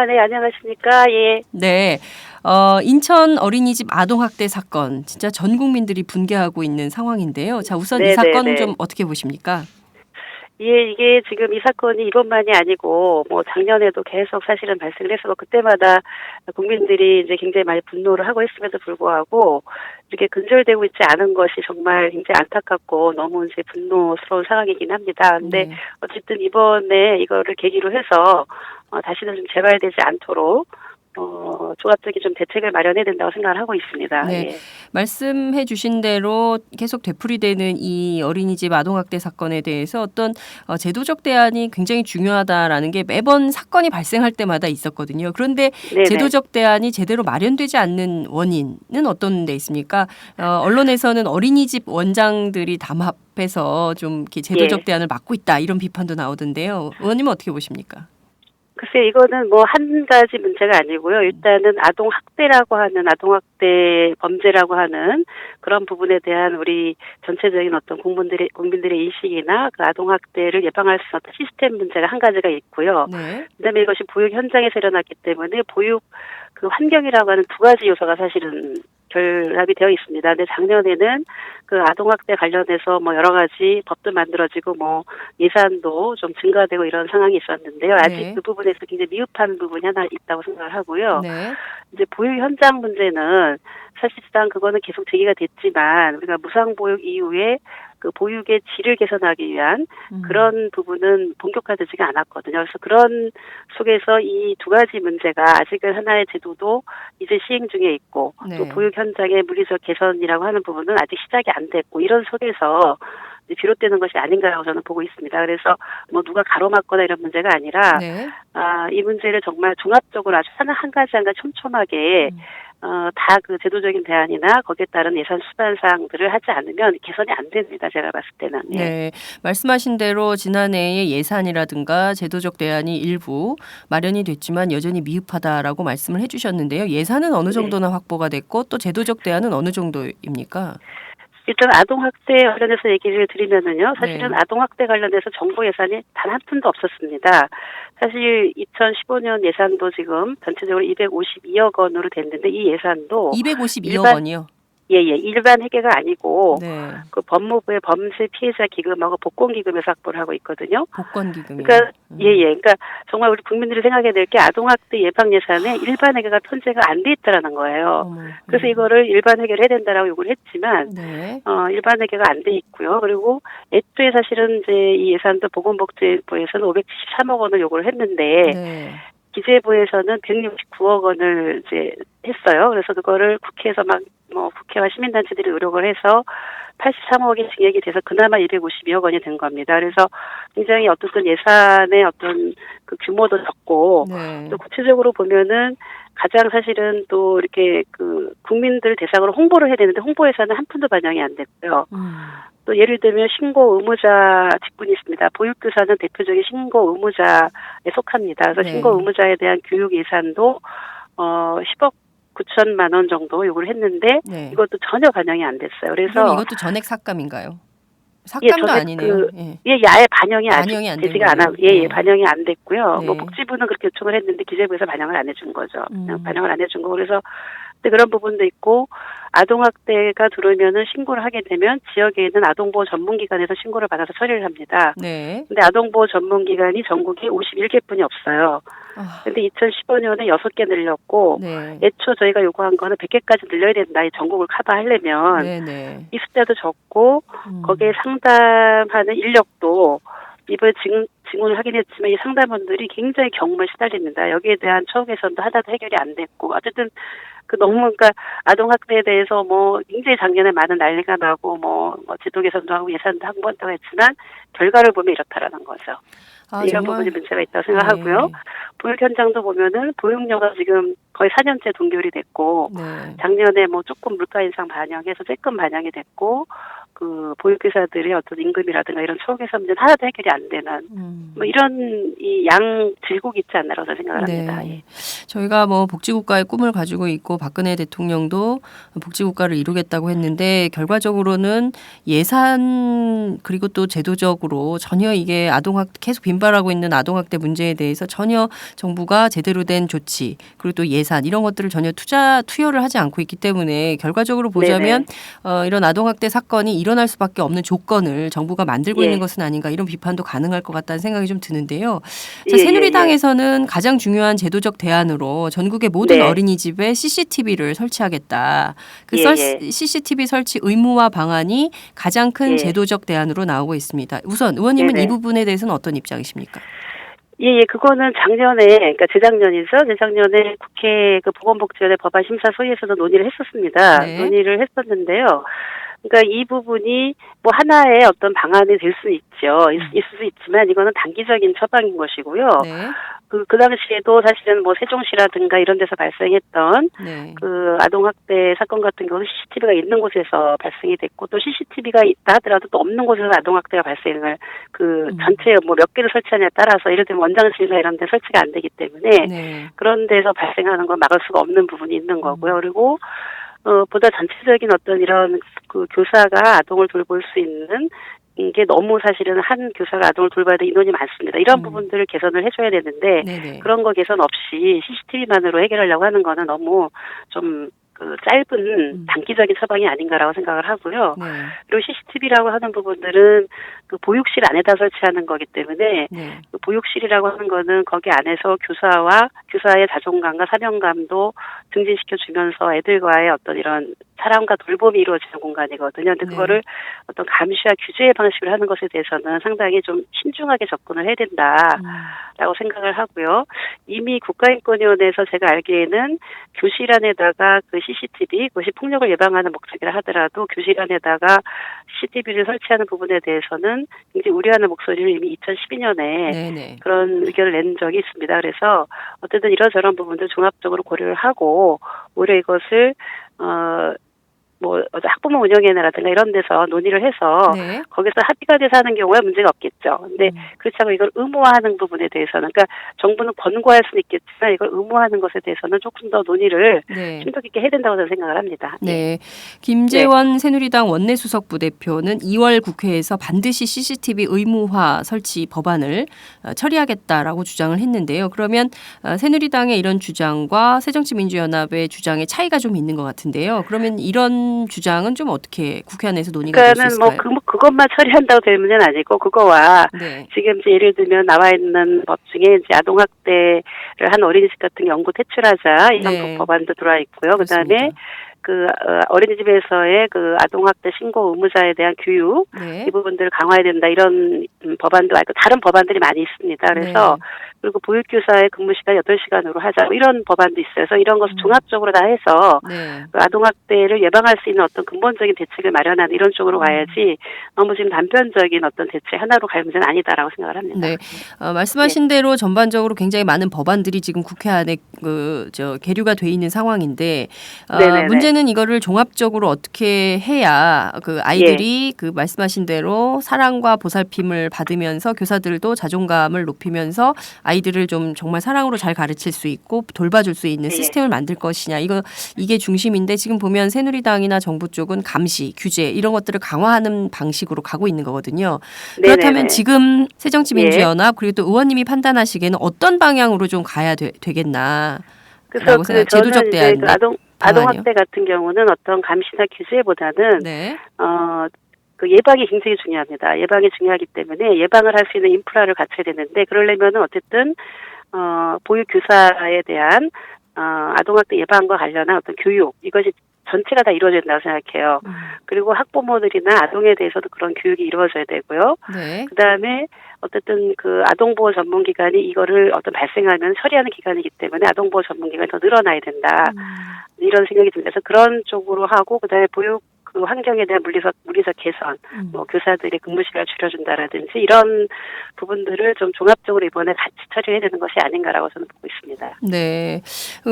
네, 안녕하십니까. 예. 네. 인천 어린이집 아동학대 사건, 진짜 전 국민들이 분개하고 있는 상황인데요. 자, 우선 이 사건 좀 어떻게 보십니까? 예, 이게 지금 이 사건이 이번만이 아니고, 뭐, 작년에도 계속 사실은 발생을 했어. 그때마다 국민들이 이제 굉장히 많이 분노를 하고 했음에도 불구하고, 이렇게 근절되고 있지 않은 것이 정말 굉장히 안타깝고, 너무 이제 분노스러운 상황이긴 합니다. 근데 네. 어쨌든 이번에 이거를 계기로 해서, 다시는 좀 재발되지 않도록, 조합적인 좀 대책을 마련해야 된다고 생각을 하고 있습니다. 네. 예. 말씀해 주신 대로 계속 되풀이되는 이 어린이집 아동학대 사건에 대해서 어떤 제도적 대안이 굉장히 중요하다라는 게 매번 사건이 발생할 때마다 있었거든요. 그런데 네네. 제도적 대안이 제대로 마련되지 않는 원인은 어떤 데 있습니까? 언론에서는 어린이집 원장들이 담합해서 좀 이렇게 제도적 예. 대안을 막고 있다 이런 비판도 나오던데요. 의원님은 어떻게 보십니까? 글쎄 이거는 뭐 한 가지 문제가 아니고요. 일단은 아동학대라고 하는 아동학대 범죄라고 하는 그런 부분에 대한 우리 전체적인 어떤 국민들의 인식이나 그 아동학대를 예방할 수 있는 어떤 시스템 문제가 한 가지가 있고요. 네. 그다음에 이것이 보육 현장에서 일어났기 때문에 보육 그 환경이라고 하는 두 가지 요소가 사실은 결합이 되어 있습니다. 근데 작년에는 그 아동학대 관련해서 뭐 여러 가지 법도 만들어지고 뭐 예산도 좀 증가되고 이런 상황이 있었는데요. 아직 네. 그 부분에서 굉장히 미흡한 부분이 하나 있다고 생각을 하고요. 네. 이제 보육 현장 문제는 사실상 그거는 계속 제기가 됐지만 우리가 무상보육 이후에 그 보육의 질을 개선하기 위한 그런 부분은 본격화되지가 않았거든요. 그래서 그런 속에서 이 두 가지 문제가 아직은 하나의 제도도 이제 시행 중에 있고 네. 또 보육 현장의 물리적 개선이라고 하는 부분은 아직 시작이 안 됐고 이런 속에서 이제 비롯되는 것이 아닌가라고 저는 보고 있습니다. 그래서 뭐 누가 가로막거나 이런 문제가 아니라 네. 이 문제를 정말 종합적으로 아주 한 가지 촘촘하게 다 그 제도적인 대안이나 거기에 따른 예산 수반 사항들을 하지 않으면 개선이 안 됩니다. 제가 봤을 때는. 예. 네. 말씀하신 대로 지난해에 예산이라든가 제도적 대안이 일부 마련이 됐지만 여전히 미흡하다라고 말씀을 해주셨는데요. 예산은 어느 정도나 확보가 됐고 또 제도적 대안은 어느 정도입니까? 일단 아동학대 관련해서 얘기를 드리면은요. 사실은 네. 아동학대 관련해서 정부 예산이 단 한 푼도 없었습니다. 사실 2015년 예산도 지금 전체적으로 252억 원으로 됐는데 이 예산도 252억 원이요? 일반 회계가 아니고 네. 그 법무부의 범죄 피해자 기금하고 복권 기금에서 확보를 하고 있거든요. 복권 기금이요. 그러니까 그러니까 정말 우리 국민들이 생각해야 될 게 아동학대 예방 예산에 일반 회계가 편제가 안 돼 있다라는 거예요. 어머, 그래서 이거를 일반 회계를 해야 된다라고 요구를 했지만 네. 일반 회계가 안 돼 있고요. 그리고 애초에 사실은 이제 이 예산도 보건복지부에서는 573억 원을 요구를 했는데 네. 기재부에서는 169억 원을 이제 했어요. 그래서 그거를 국회에서 국회와 시민단체들이 노력을 해서 83억이 증액이 돼서 그나마 252억 원이 된 겁니다. 그래서 굉장히 어떤 예산의 어떤 그 규모도 적고 네. 또 구체적으로 보면은 가장 사실은 또 이렇게 그 국민들 대상으로 홍보를 해야 되는데 홍보 예산은 한 푼도 반영이 안 됐고요. 또 예를 들면 신고 의무자 직분이 있습니다. 보육교사는 대표적인 신고 의무자에 속합니다. 그래서 네. 신고 의무자에 대한 교육 예산도 10억 9천만 원 정도 요구를 했는데 네. 이것도 전혀 반영이 안 됐어요. 그래서 그럼 이것도 전액 삭감인가요? 삭감도 전액 아니네요. 아예 반영이 반영이 안 된 되지가 않아. 거예요? 네. 반영이 안 됐고요. 네. 뭐 복지부는 그렇게 요청을 했는데 기재부에서 반영을 안 해준 거죠. 그냥 반영을 안 해준 거. 그래서 근데 그런 부분도 있고 아동학대가 들어오면은 신고를 하게 되면 지역에 있는 아동보호 전문기관에서 신고를 받아서 처리를 합니다. 네. 근데 아동보호 전문기관이 전국에 51개뿐이 없어요. 근데 2015년에 6개 늘렸고 네. 애초 저희가 요구한 거는 100개까지 늘려야 된다. 이 전국을 커버하려면 네. 이 숫자도 적고 거기에 상담하는 인력도 이번에 증언을 하긴 했지만 이 상담원들이 굉장히 경무에 시달립니다. 여기에 대한 처우 개선도 하나도 해결이 안 됐고 어쨌든 그러니까 아동학대에 대해서 뭐 굉장히 작년에 많은 난리가 나고 뭐 제도 개선도 하고 예산도 한다고 했지만 결과를 보면 이렇다라는 거죠. 이런 정말. 부분이 문제가 있다고 생각하고요. 네. 보육 현장도 보면은 보육료가 지금 거의 4년째 동결이 됐고 네. 작년에 뭐 조금 물가 인상 반영해서 조금 반영이 됐고 그 보육교사들의 어떤 임금이라든가 이런 처우 개선 문제는 하나도 해결이 안 되는 뭐 이런 이 양 질곡이 있지 않나라고 생각을 합니다. 네. 예. 저희가 뭐 복지국가의 꿈을 가지고 있고 박근혜 대통령도 복지국가를 이루겠다고 했는데 결과적으로는 예산 그리고 또 제도적으로 전혀 이게 계속 빈발하고 있는 아동학대 문제에 대해서 전혀 정부가 제대로 된 조치 그리고 또 예산 이런 것들을 전혀 투여를 하지 않고 있기 때문에 결과적으로 보자면 이런 아동학대 사건이 일어날 수밖에 없는 조건을 정부가 만들고 있는 것은 아닌가 이런 비판도 가능할 것 같다는 생각이 좀 드는데요. 자, 새누리당에서는 가장 중요한 제도적 대안으로 전국의 모든 어린이집에 CCTV를 설치하겠다. CCTV 설치 의무화 방안이 가장 큰 제도적 대안으로 나오고 있습니다. 우선 의원님은 이 부분에 대해서는 어떤 입장이십니까? 그거는 그러니까 재작년에 국회 그 보건복지위원회 법안 심사 소위에서도 논의를 했었습니다. 네. 논의를 했었는데요. 그러니까 이 부분이 뭐 하나의 어떤 방안이 될 수 있죠. 있을 수 있지만 이거는 단기적인 처방인 것이고요. 네. 그 당시에도 사실은 뭐 세종시라든가 이런 데서 발생했던 그 아동학대 사건 같은 경우는 CCTV가 있는 곳에서 발생이 됐고 또 CCTV가 있다 하더라도 또 없는 곳에서 아동학대가 발생을 전체 뭐 몇 개를 설치하냐에 따라서 예를 들면 원장실이나 이런 데 설치가 안 되기 때문에 그런 데서 발생하는 걸 막을 수가 없는 부분이 있는 거고요. 그리고 보다 전체적인 어떤 이런 그 교사가 아동을 돌볼 수 있는 게 너무 사실은 한 교사가 아동을 돌봐야 될 인원이 많습니다. 이런 부분들을 개선을 해줘야 되는데 그런 거 개선 없이 CCTV만으로 해결하려고 하는 거는 너무 좀 그 짧은 단기적인 처방이 아닌가라고 생각을 하고요. 네. 그리고 CCTV라고 하는 부분들은 그 보육실 안에다 설치하는 거기 때문에 네. 그 보육실이라고 하는 거는 거기 안에서 교사의 자존감과 사명감도 증진시켜 주면서 애들과의 어떤 이런 사랑과 돌봄이 이루어지는 공간이거든요. 근데 네. 그거를 어떤 감시와 규제의 방식으로 하는 것에 대해서는 상당히 좀 신중하게 접근을 해야 된다라고 생각을 하고요. 이미 국가인권위원회에서 제가 알기에는 교실 안에다가 그 CCTV, 그것이 폭력을 예방하는 목적이라 하더라도 교실 안에다가 CCTV를 설치하는 부분에 대해서는 굉장히 우려하는 목소리를 이미 2012년에 네네. 그런 의견을 낸 적이 있습니다. 그래서 어쨌든 이런저런 부분들 종합적으로 고려를 하고 오히려 이것을 학부모 운영위원회라든가 이런 데서 논의를 해서 네. 거기서 합의가 돼서 하는 경우에 문제가 없겠죠. 근데 그렇지 않고 이걸 의무화하는 부분에 대해서는 그러니까 정부는 권고할 수는 있겠지만 이걸 의무화하는 것에 대해서는 조금 더 논의를 네. 심도 깊게 해야 된다고 저는 생각을 합니다. 네. 김재원 새누리당 원내수석 부대표는 2월 국회에서 반드시 CCTV 의무화 설치 법안을 처리하겠다라고 주장을 했는데요. 그러면 새누리당의 이런 주장과 새정치민주연합의 주장의 차이가 좀 있는 것 같은데요. 그러면 이런 주장은 좀 어떻게 국회 안에서 논의가 될 수 있을까요? 그것만 처리한다고 될 문제는 아니고 그거와 네. 지금 이제 예를 들면 나와 있는 법 중에 이제 아동학대를 한 어린이집 같은 연구 퇴출하자 이런 네. 법안도 들어와 있고요. 그다음에 그렇습니다. 어린이집에서의 아동학대 신고 의무자에 대한 교육 네. 이 부분들을 강화해야 된다 이런 법안도 있고 다른 법안들이 많이 있습니다. 그래서 그리고 보육교사의 근무 시간 8시간으로 하자 이런 법안도 있어요. 그래서 이런 것을 종합적으로 다 해서 네. 아동학대를 예방할 수 있는 어떤 근본적인 대책을 마련하는 이런 쪽으로 가야지 너무 지금 단편적인 어떤 대책 하나로 갈 문제는 아니다라고 생각을 합니다. 네. 말씀하신 대로 전반적으로 굉장히 많은 법안들이 지금 국회 안에 계류가 돼 있는 상황인데 문제는 이거를 종합적으로 어떻게 해야 그 아이들이 그 말씀하신 대로 사랑과 보살핌을 받으면서 교사들도 자존감을 높이면서 아이들을 좀 정말 사랑으로 잘 가르칠 수 있고 돌봐줄 수 있는 시스템을 만들 것이냐 이게 중심인데 지금 보면 새누리당이나 정부 쪽은 감시, 규제 이런 것들을 강화하는 방식으로 가고 있는 거거든요. 그렇다면 지금 새정치민주연합 그리고 또 의원님이 판단하시기에는 어떤 방향으로 좀 가야 되겠나? 그래서 제도적 대안. 아동학대 같은 경우는 어떤 감시나 규제보다는 네. 예방이 굉장히 중요합니다. 예방이 중요하기 때문에 예방을 할 수 있는 인프라를 갖춰야 되는데 그러려면은 어쨌든 보육교사에 대한 아동학대 예방과 관련한 어떤 교육 이것이 전체가 다 이루어져야 된다고 생각해요. 그리고 학부모들이나 아동에 대해서도 그런 교육이 이루어져야 되고요. 네. 그다음에 어쨌든 그 아동보호 전문기관이 이거를 발생하면 처리하는 기관이기 때문에 아동보호 전문기관이 더 늘어나야 된다. 이런 생각이 듭니다. 그래서 그런 쪽으로 하고 그다음에 보육 환경에 대한 물리적 개선, 교사들의 근무 시간을 줄여준다라든지 이런 부분들을 좀 종합적으로 이번에 같이 처리해야 되는 것이 아닌가라고 저는 보고 있습니다. 네.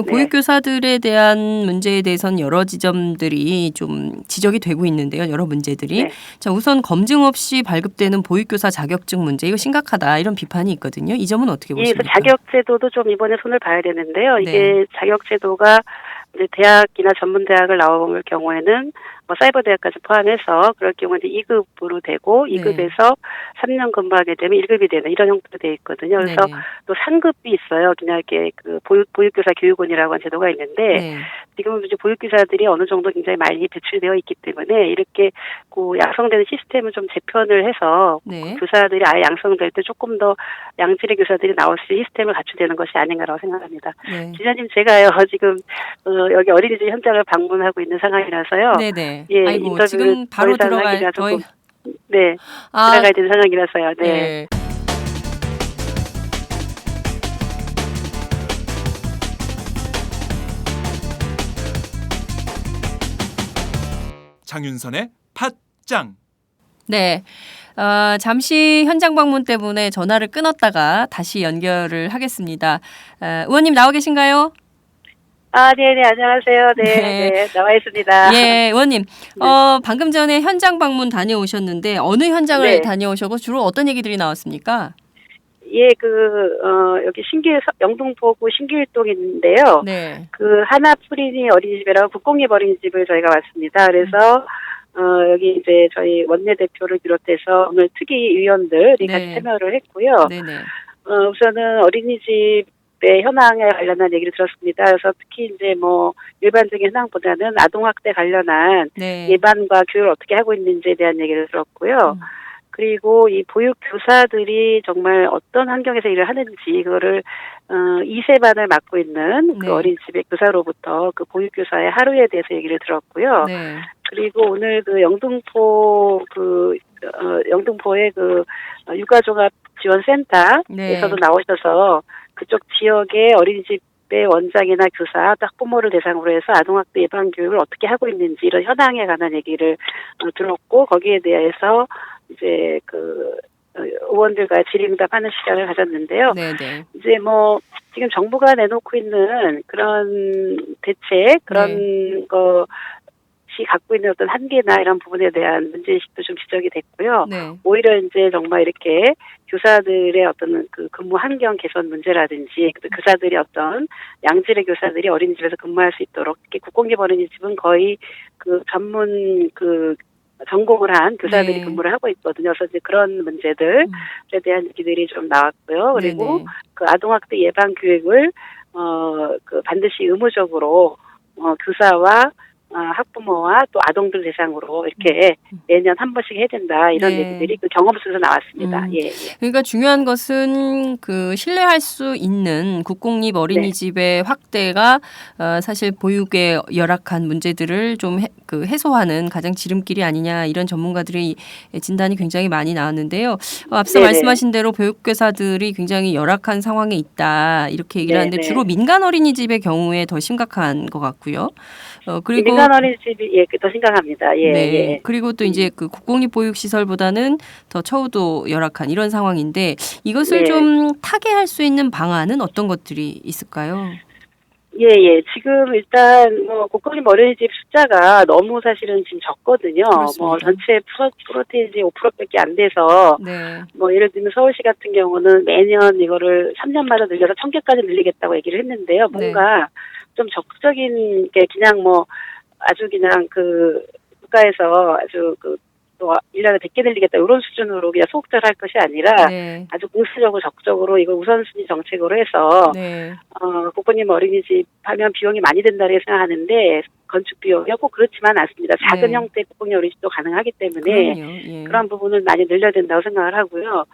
보육교사들에 대한 문제에 대해서는 여러 지점들이 좀 지적이 되고 있는데요. 여러 문제들이. 네. 자, 우선 검증 없이 발급되는 보육교사 자격증 문제 이거 심각하다 이런 비판이 있거든요. 이 점은 어떻게 보십니까? 그래서 자격제도도 좀 이번에 손을 봐야 되는데요. 이게 자격제도가 이제 대학이나 전문대학을 나올 경우에는 사이버 대학까지 포함해서 그럴 경우에 이제 2급으로 되고 2급에서 3년 근무하게 되면 1급이 되는 이런 형태로 되어 있거든요. 그래서 또 상급이 있어요. 그냥 이렇게 보육교사 교육원이라고 하는 제도가 있는데 지금은 이제 보육교사들이 어느 정도 굉장히 많이 배출되어 있기 때문에 이렇게 양성되는 시스템을 좀 재편을 해서 교사들이 아예 양성될 때 조금 더 양질의 교사들이 나올 수 있는 시스템을 갖추되는 것이 아닌가라고 생각합니다. 기자님 제가요 지금 여기 어린이집 현장을 방문하고 있는 상황이라서요. 네네. 인터뷰를 지금 바로 들어가야 들어가야 되는 상황이라서요. 네. 장윤선의 팟짱. 네. 잠시 현장 방문 때문에 전화를 끊었다가 다시 연결을 하겠습니다. 의원님 나와 계신가요? 네네, 안녕하세요. 네, 나와 있습니다. 예, 의원님. 방금 전에 현장 방문 다녀오셨는데 어느 현장을 다녀오셨고 주로 어떤 얘기들이 나왔습니까? 예, 여기 영등포구 신길동인데요. 하나푸리니 어린이집이라고 국공립 어린이집을 저희가 왔습니다. 그래서 여기 이제 저희 원내대표를 비롯해서 오늘 특위 위원들이 같이 참여를 했고요. 우선은 어린이집 아동학대 현황에 관련한 얘기를 들었습니다. 그래서 특히 이제 뭐 일반적인 현황보다는 아동학대 관련한 네. 예방과 교육을 어떻게 하고 있는지에 대한 얘기를 들었고요. 그리고 이 보육 교사들이 정말 어떤 환경에서 일을 하는지 그거를 2세반을 맡고 있는 그 네. 어린이집의 교사로부터 그 보육 교사의 하루에 대해서 얘기를 들었고요. 네. 그리고 오늘 그 영등포의 그 육아종합지원센터에서도 네. 나오셔서 그쪽 지역의 어린이집의 원장이나 교사, 학부모를 대상으로 해서 아동학대 예방 교육을 어떻게 하고 있는지 이런 현황에 관한 얘기를 들었고 거기에 대해서 이제 그 의원들과 질의응답하는 시간을 가졌는데요. 네네. 이제 뭐 지금 정부가 내놓고 있는 그런 대책 그런 것이 갖고 있는 어떤 한계나 이런 부분에 대한 문제의식도 좀 지적이 됐고요. 네. 오히려 이제 정말 이렇게 교사들의 어떤 그 근무 환경 개선 문제라든지 또 교사들이 어떤 양질의 교사들이 어린이집에서 근무할 수 있도록 특히 국공립 어린이집은 거의 그 전문 그 전공을 한 교사들이 네. 근무를 하고 있거든요. 그래서 이제 그런 문제들에 대한 얘기들이 좀 나왔고요. 그리고 네네. 그 아동학대 예방 교육을 그 반드시 의무적으로 교사와 학부모와 또 아동들 대상으로 이렇게 매년 한 번씩 해야 된다 이런 네. 얘기들이 그 경험서에서 나왔습니다. 예, 예. 그러니까 중요한 것은 그 신뢰할 수 있는 국공립 어린이집의 확대가 사실 보육에 열악한 문제들을 좀 해소하는 가장 지름길이 아니냐 이런 전문가들의 진단이 굉장히 많이 나왔는데요. 앞서 네네. 말씀하신 대로 보육교사들이 굉장히 열악한 상황에 있다 이렇게 얘기를 하는데 네네. 주로 민간 어린이집의 경우에 더 심각한 것 같고요. 그리고 민간 어린이집이 더 심각합니다. 예, 네. 예. 그리고 또 이제 그 국공립 보육 시설보다는 더 처우도 열악한 이런 상황인데 이것을 네. 좀 타개할 수 있는 방안은 어떤 것들이 있을까요? 예, 예. 지금 일단 뭐 국공립 어린이집 숫자가 너무 사실은 지금 적거든요. 그렇습니다. 뭐 전체 프로테이지 5%밖에 안 돼서 네. 뭐 예를 들면 서울시 같은 경우는 매년 이거를 3년마다 늘려서 1,000개까지 늘리겠다고 얘기를 했는데요. 뭔가 좀 적극적인 게 그냥 뭐 아주 그냥 그 국가에서 아주 그 또 1년에 100개 늘리겠다 이런 수준으로 그냥 소극적으로 할 것이 아니라 네. 아주 공수적으로 적극적으로 이걸 우선순위 정책으로 해서 네. 국공립 어린이집 하면 비용이 많이 든다고 생각하는데 건축 비용이 꼭 그렇지만 않습니다. 작은 네. 형태의 국공립 어린이집도 가능하기 때문에 그럼요. 예. 그런 부분을 많이 늘려야 된다고 생각을 하고요.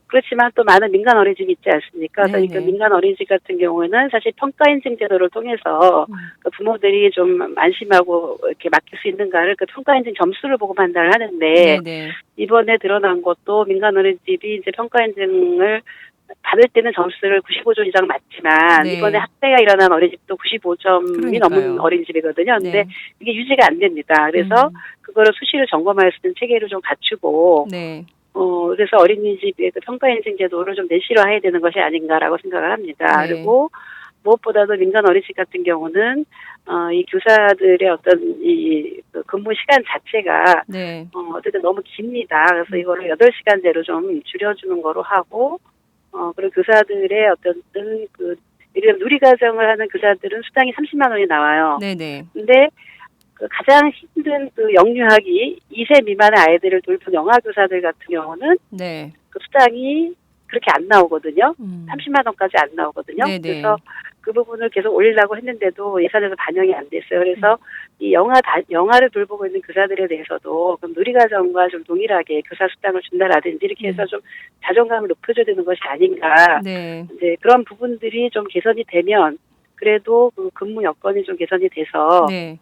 그렇지만 또 많은 민간 어린이집이 있지 않습니까? 네네. 그러니까 민간 어린이집 같은 경우에는 사실 평가 인증 제도를 통해서 그 부모들이 좀 안심하고 이렇게 맡길 수 있는가를 그 평가 인증 점수를 보고 판단을 하는데 네네. 이번에 드러난 것도 민간 어린이집이 이제 평가 인증을 받을 때는 점수를 95점 이상 맞지만 네. 이번에 학대가 일어난 어린이집도 95점이 그러니까요. 넘은 어린이집이거든요. 근데 네. 이게 유지가 안 됩니다. 그래서 그거를 수시로 점검할 수 있는 체계를 좀 갖추고 네. 그래서 어린이집의 그 평가 인증 제도를 좀 내실화해야 되는 것이 아닌가라고 생각을 합니다. 네. 그리고 무엇보다도 민간 어린이집 같은 경우는 이 교사들의 어떤 그 근무 시간 자체가 네. 어쨌든 너무 깁니다. 그래서 이거를 8시간제로 좀 줄여주는 거로 하고 그리고 교사들의 어떤 그 예를 들면 누리과정을 하는 교사들은 수당이 30만 원이 나와요. 네네. 근데 그 가장 힘든 그 영유아기 2세 미만의 아이들을 돌본 영아교사들 같은 경우는 네. 그 수당이 그렇게 안 나오거든요. 30만 원까지 안 나오거든요. 네네. 그래서 그 부분을 계속 올리려고 했는데도 예산에서 반영이 안 됐어요. 그래서 이 영아를 돌보고 있는 교사들에 대해서도 그럼 누리과정과 좀 동일하게 교사 수당을 준다라든지 이렇게 해서 좀 자존감을 높여줘야 되는 것이 아닌가. 네. 이제 그런 부분들이 좀 개선이 되면 그래도 그 근무 여건이 좀 개선이 돼서 네.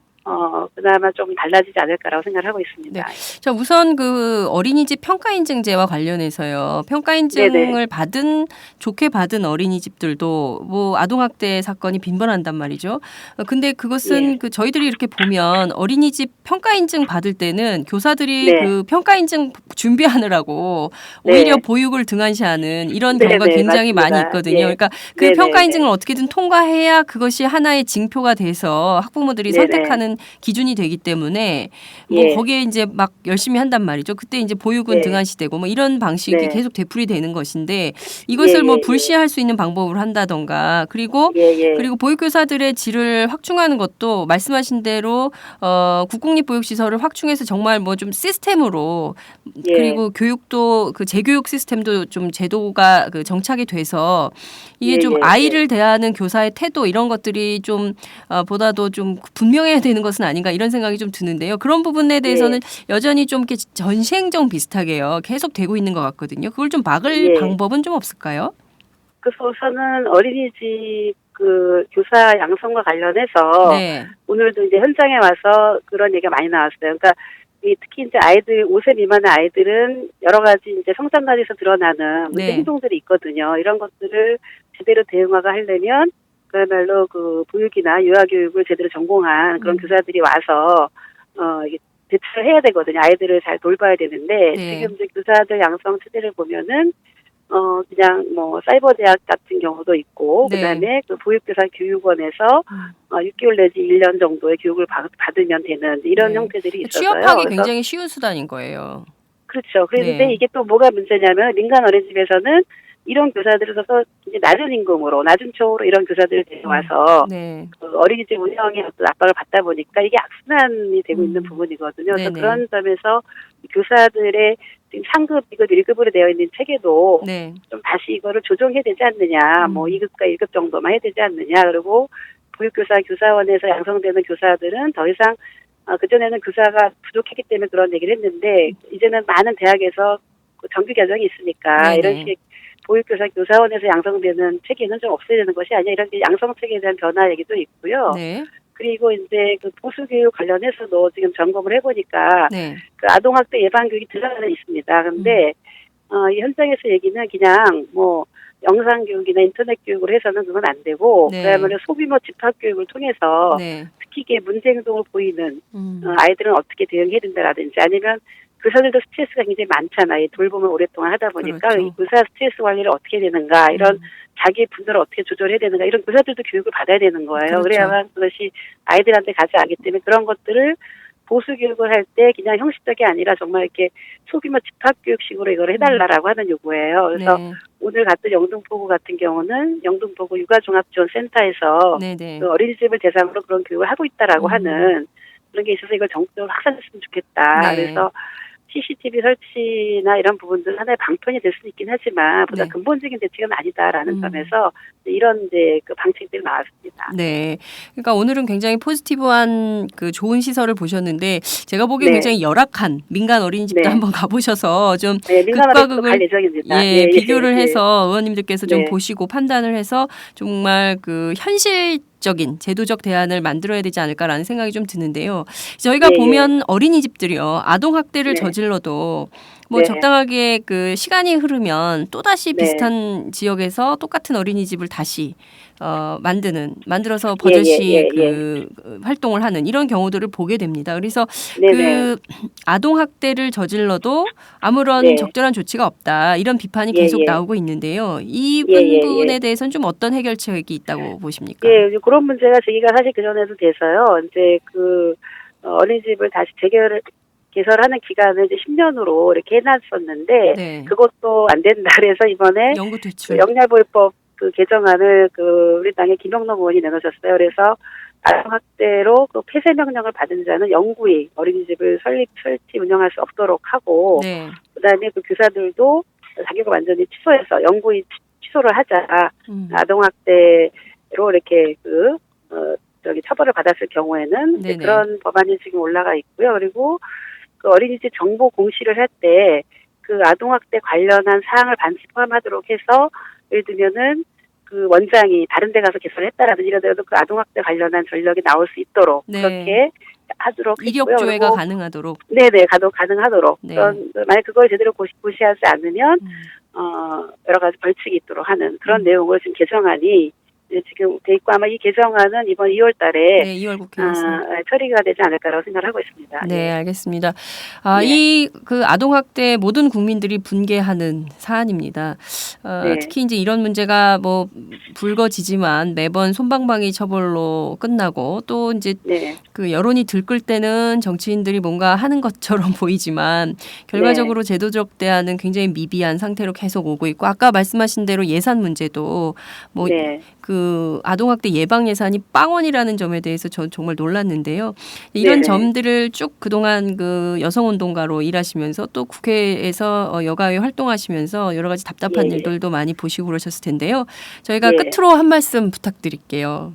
그나마 좀 달라지지 않을까라고 생각을 하고 있습니다. 네. 자, 우선 그 어린이집 평가인증제와 관련해서요. 평가인증을 네네. 좋게 받은 어린이집들도 뭐 아동학대 사건이 빈번한단 말이죠. 근데 그것은 예. 그 저희들이 이렇게 보면 어린이집 평가인증 받을 때는 교사들이 네. 그 평가인증 준비하느라고 네. 오히려 보육을 등한시하는 이런 네네, 경우가 굉장히 맞습니다. 많이 있거든요. 예. 그러니까 그 네네, 평가인증을 어떻게든 통과해야 그것이 하나의 징표가 돼서 학부모들이 네네. 선택하는 기준이 되기 때문에 뭐 예. 거기에 이제 막 열심히 한단 말이죠. 그때 이제 보육은 네. 등한시되고 뭐 이런 방식이 네. 계속 되풀이 되는 것인데 이것을 예, 뭐 예, 불시할 수 있는 방법을 한다던가 그리고 예. 보육교사들의 질을 확충하는 것도 말씀하신 대로 국공립보육시설을 확충해서 정말 뭐 좀 시스템으로 예. 그리고 교육도 그 재교육 시스템도 좀 제도가 그 정착이 돼서 이게 예, 좀 예, 아이를 대하는 교사의 태도 이런 것들이 좀 보다도 좀 분명해야 되는 것은 아닌가 이런 생각이 좀 드는데요. 그런 부분에 대해서는 여전히 좀 이렇게 전시행정 비슷하게요. 계속 되고 있는 것 같거든요. 그걸 좀 막을 예. 방법은 좀 없을까요? 그래서 우선은 어린이집 그 교사 양성과 관련해서 네. 오늘도 이제 현장에 와서 그런 얘기가 많이 나왔어요. 그러니까 특히 이제 아이들 5세 미만의 아이들은 여러 가지 이제 성장관에서 드러나는 문제 네. 행동들이 있거든요. 이런 것들을 제대로 대응화가 하려면 그야말로 그 보육이나 유아교육을 제대로 전공한 그런 교사들이 와서 이게 대처를 해야 되거든요. 아이들을 잘 돌봐야 되는데 네. 지금 이제 교사들 양성 추세를 보면은 그냥 뭐 사이버 대학 같은 경우도 있고 네. 그다음에 그 보육교사 교육원에서 6개월 내지 1년 정도의 교육을 받으면 되는 이런 네. 형태들이 있어서요. 취업하기 그래서 굉장히 쉬운 수단인 거예요. 그렇죠. 그런데 네. 이게 또 뭐가 문제냐면 민간 어린이집에서는 이런 교사들을 써서 이제 낮은 임금으로 낮은 초로 이런 교사들을 데려와서 네. 그 어린이집 운영에 어떤 압박을 받다 보니까 이게 악순환이 되고 있는 부분이거든요. 그래서 네네. 그런 점에서 교사들의 지금 상급, 2급, 1급으로 되어 있는 체계도 네. 좀 다시 이거를 조정해야 되지 않느냐. 뭐 2급과 1급 정도만 해야 되지 않느냐. 그리고 보육교사 교사원에서 양성되는 교사들은 더 이상 그전에는 교사가 부족했기 때문에 그런 얘기를 했는데 이제는 많은 대학에서 그 정규 과정이 있으니까 네네. 이런 식 보육교사 교사원에서 양성되는 체계는 좀 없애야 되는 것이 아니라 이런 양성 체계에 대한 변화 얘기도 있고요. 네. 그리고 이제 그 보수교육 관련해서도 지금 점검을 해보니까 네. 그 아동학대 예방교육이 들어가는 있습니다. 근데 이 현장에서 얘기는 그냥 뭐 영상교육이나 인터넷 교육을 해서는 그건 안 되고 네. 그야말로 소규모 집합교육을 통해서 네. 특히 이게 문제 행동을 보이는 아이들은 어떻게 대응해야 된다라든지 아니면 교사들도 스트레스가 굉장히 많잖아요. 이 돌봄을 오랫동안 하다 보니까 그렇죠. 이 교사 스트레스 관리를 어떻게 해야 되는가 이런 자기 분노를 어떻게 조절해야 되는가 이런 교사들도 교육을 받아야 되는 거예요. 그렇죠. 그래야만 그것이 아이들한테 가지 않기 때문에 그런 것들을 보수 교육을 할 때 그냥 형식적이 아니라 정말 이렇게 소규모 집합교육식으로 이걸 해달라라고 하는 요구예요. 그래서 네. 오늘 갔던 영등포구 같은 경우는 영등포구 육아종합지원센터에서 네네. 그 어린이집을 대상으로 그런 교육을 하고 있다라고 하는 그런 게 있어서 이걸 전국적으로 확산했으면 좋겠다. 네. 그래서 CCTV 설치나 이런 부분들 하나의 방편이 될 수는 있긴 하지만 보다 네. 근본적인 대책은 아니다라는 점에서 이런 이제 그 방책들이 나왔습니다. 네. 그러니까 오늘은 굉장히 포지티브한 그 좋은 시설을 보셨는데 제가 보기엔 네. 굉장히 열악한 민간 어린이집도 네. 한번 가보셔서 좀 네, 민간 극과 어린이집도 갈 극을 예정입니다. 비교를 해서 의원님들께서 좀 네. 보시고 판단을 해서 정말 그 현실적인 제도적 대안을 만들어야 되지 않을까라는 생각이 좀 드는데요. 저희가 보면 어린이집들이요. 아동학대를 네. 저질러도 뭐 네. 적당하게 그 시간이 흐르면 또다시 네. 비슷한 지역에서 똑같은 어린이집을 다시 만들어서 버젓이 그 활동을 하는 이런 경우들을 보게 됩니다. 그래서 그 아동 학대를 저질러도 아무런 네. 적절한 조치가 없다. 이런 비판이 계속 나오고 있는데요. 이 부분에 대해서는 좀 어떤 해결책이 있다고 보십니까? 예, 그런 문제가 제기가 사실 그전에도 돼서요. 이제 그 어린이집을 다시 개설하는 기간을 이제 10년으로 이렇게 해놨었는데 네. 그것도 안 된다. 그래서 이번에 연구 퇴출. 그 영리아보호법 그 개정안을 그 우리 당의 김영록 의원이 내놓으셨어요. 그래서 아동학대로 그 폐쇄 명령을 받은 자는 영구히 어린이집을 설치 운영할 수 없도록 하고 네. 그다음에 그 교사들도 자격을 완전히 취소해서 영구히 취소를 하자. 아동학대로 이렇게 처벌을 받았을 경우에는 이제 그런 법안이 지금 올라가 있고요. 그리고 그 어린이집 정보 공시를 할 때 그 아동학대 관련한 사항을 반드시 포함하도록 해서 예를 들면은 그 원장이 다른 데 가서 개설을 했다라든지 이러더라도 그 아동학대 관련한 전력이 나올 수 있도록 그렇게 하도록 이력 했고요. 조회가 가능하도록. 네네, 가능하도록. 네. 만약 그걸 제대로 고시하지 않으면 여러 가지 벌칙이 있도록 하는 그런 내용을 지금 개정안이 지금 돼 있고 아마 이 개정안은 이번 2월 달에 2월 국회에서 처리가 되지 않을까라고 생각을 하고 있습니다. 네, 알겠습니다. 이 그 아동학대 모든 국민들이 분개하는 사안입니다. 네. 특히 이제 이런 문제가 뭐 불거지지만 매번 솜방망이 처벌로 끝나고 또 이제 네. 그 여론이 들끓 때는 정치인들이 뭔가 하는 것처럼 보이지만 결과적으로 제도적 대안은 굉장히 미비한 상태로 계속 오고 있고 아까 말씀하신 대로 예산 문제도 뭐 네. 그 아동학대 예방 예산이 빵원이라는 점에 대해서 전 정말 놀랐는데요. 이런 네네. 점들을 쭉 그동안 그 여성운동가로 일하시면서 또 국회에서 여가위 활동하시면서 여러 가지 답답한 예. 일들도 많이 보시고 그러셨을 텐데요. 저희가 예. 끝으로 한 말씀 부탁드릴게요.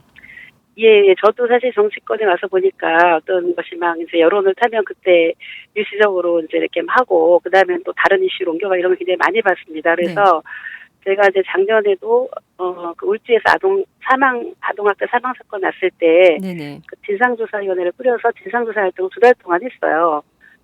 예, 저도 사실 정치권에 와서 보니까 어떤 것이 막 이제 여론을 타면 그때 일시적으로 이제 이렇게 하고, 그 다음에 또 다른 이슈로 옮겨가 이런 걸 굉장히 많이 봤습니다. 그래서 제가 이제 작년에도, 그 울주에서 아동학대 사망 사건 났을 때, 네네. 그 진상조사위원회를 꾸려서 진상조사 활동을 2달 동안 했어요.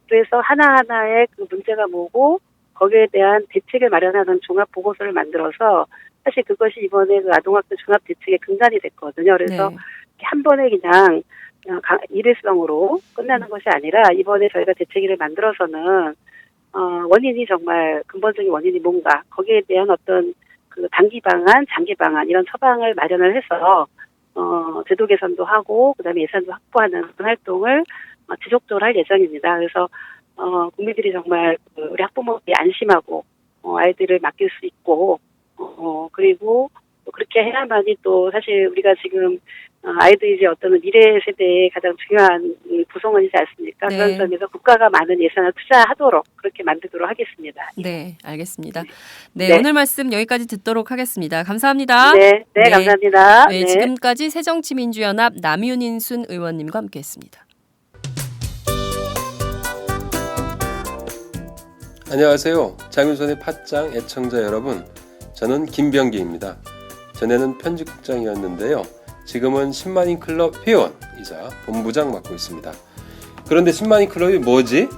그래서 하나하나의 그 문제가 뭐고, 거기에 대한 대책을 마련하는 종합 보고서를 만들어서, 사실 그것이 이번에 그 아동학대 종합 대책의 근간이 됐거든요. 그래서 네. 한 번에 그냥 일회성으로 끝나는 것이 아니라 이번에 저희가 대책위를 만들어서는 원인이 정말 근본적인 원인이 뭔가 거기에 대한 어떤 그 단기 방안, 장기 방안 이런 처방을 마련을 해서 제도 개선도 하고 그다음에 예산도 확보하는 그런 활동을 지속적으로 할 예정입니다. 그래서 국민들이 정말 우리 학부모들이 안심하고 아이들을 맡길 수 있고 그리고 또 그렇게 해야만이 또 사실 우리가 지금 아이들이 이제 어떤 미래 세대의 가장 중요한 구성원이지 않습니까? 네. 그런 점에서 국가가 많은 예산을 투자하도록 그렇게 만들도록 하겠습니다. 네, 알겠습니다. 네, 네. 오늘 말씀 여기까지 듣도록 하겠습니다. 감사합니다. 네, 네. 감사합니다. 네, 지금까지 새정치민주연합 남윤인순 의원님과 함께했습니다. 안녕하세요. 장윤선의 팟짱 애청자 여러분. 저는 김병기입니다. 전에는 편집국장이었는데요. 지금은 10만인 클럽 회원이자 본부장 맡고 있습니다. 그런데 10만인 클럽이 뭐지?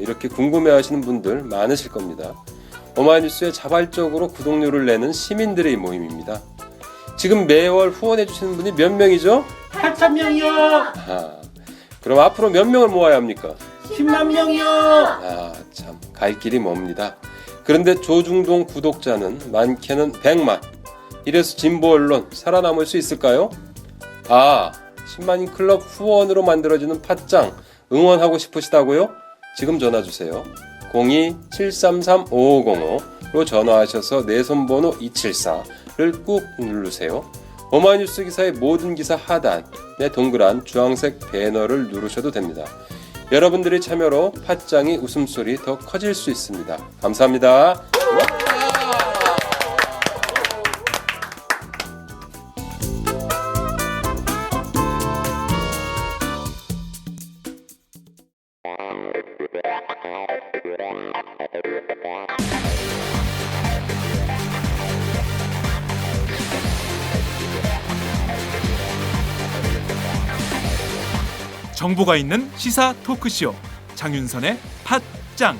이렇게 궁금해하시는 분들 많으실 겁니다. 오마이뉴스에 자발적으로 구독료를 내는 시민들의 모임입니다. 지금 매월 후원해주시는 분이 몇 명이죠? 8,000명이요. 그럼 앞으로 몇 명을 모아야 합니까? 10만 명이요. 참, 갈 길이 멉니다. 그런데 조중동 구독자는 많게는 100만. 이래서 진보 언론 살아남을 수 있을까요? 10만인 클럽 후원으로 만들어지는 팟짱 응원하고 싶으시다고요? 지금 전화주세요. 02-733-5505로 전화하셔서 내 손번호 274를 꾹 누르세요. 오마이뉴스 기사의 모든 기사 하단에 동그란 주황색 배너를 누르셔도 됩니다. 여러분들의 참여로 팟짱이 웃음소리 더 커질 수 있습니다. 감사합니다. 정보가 있는 시사 토크쇼 장윤선의 팟짱.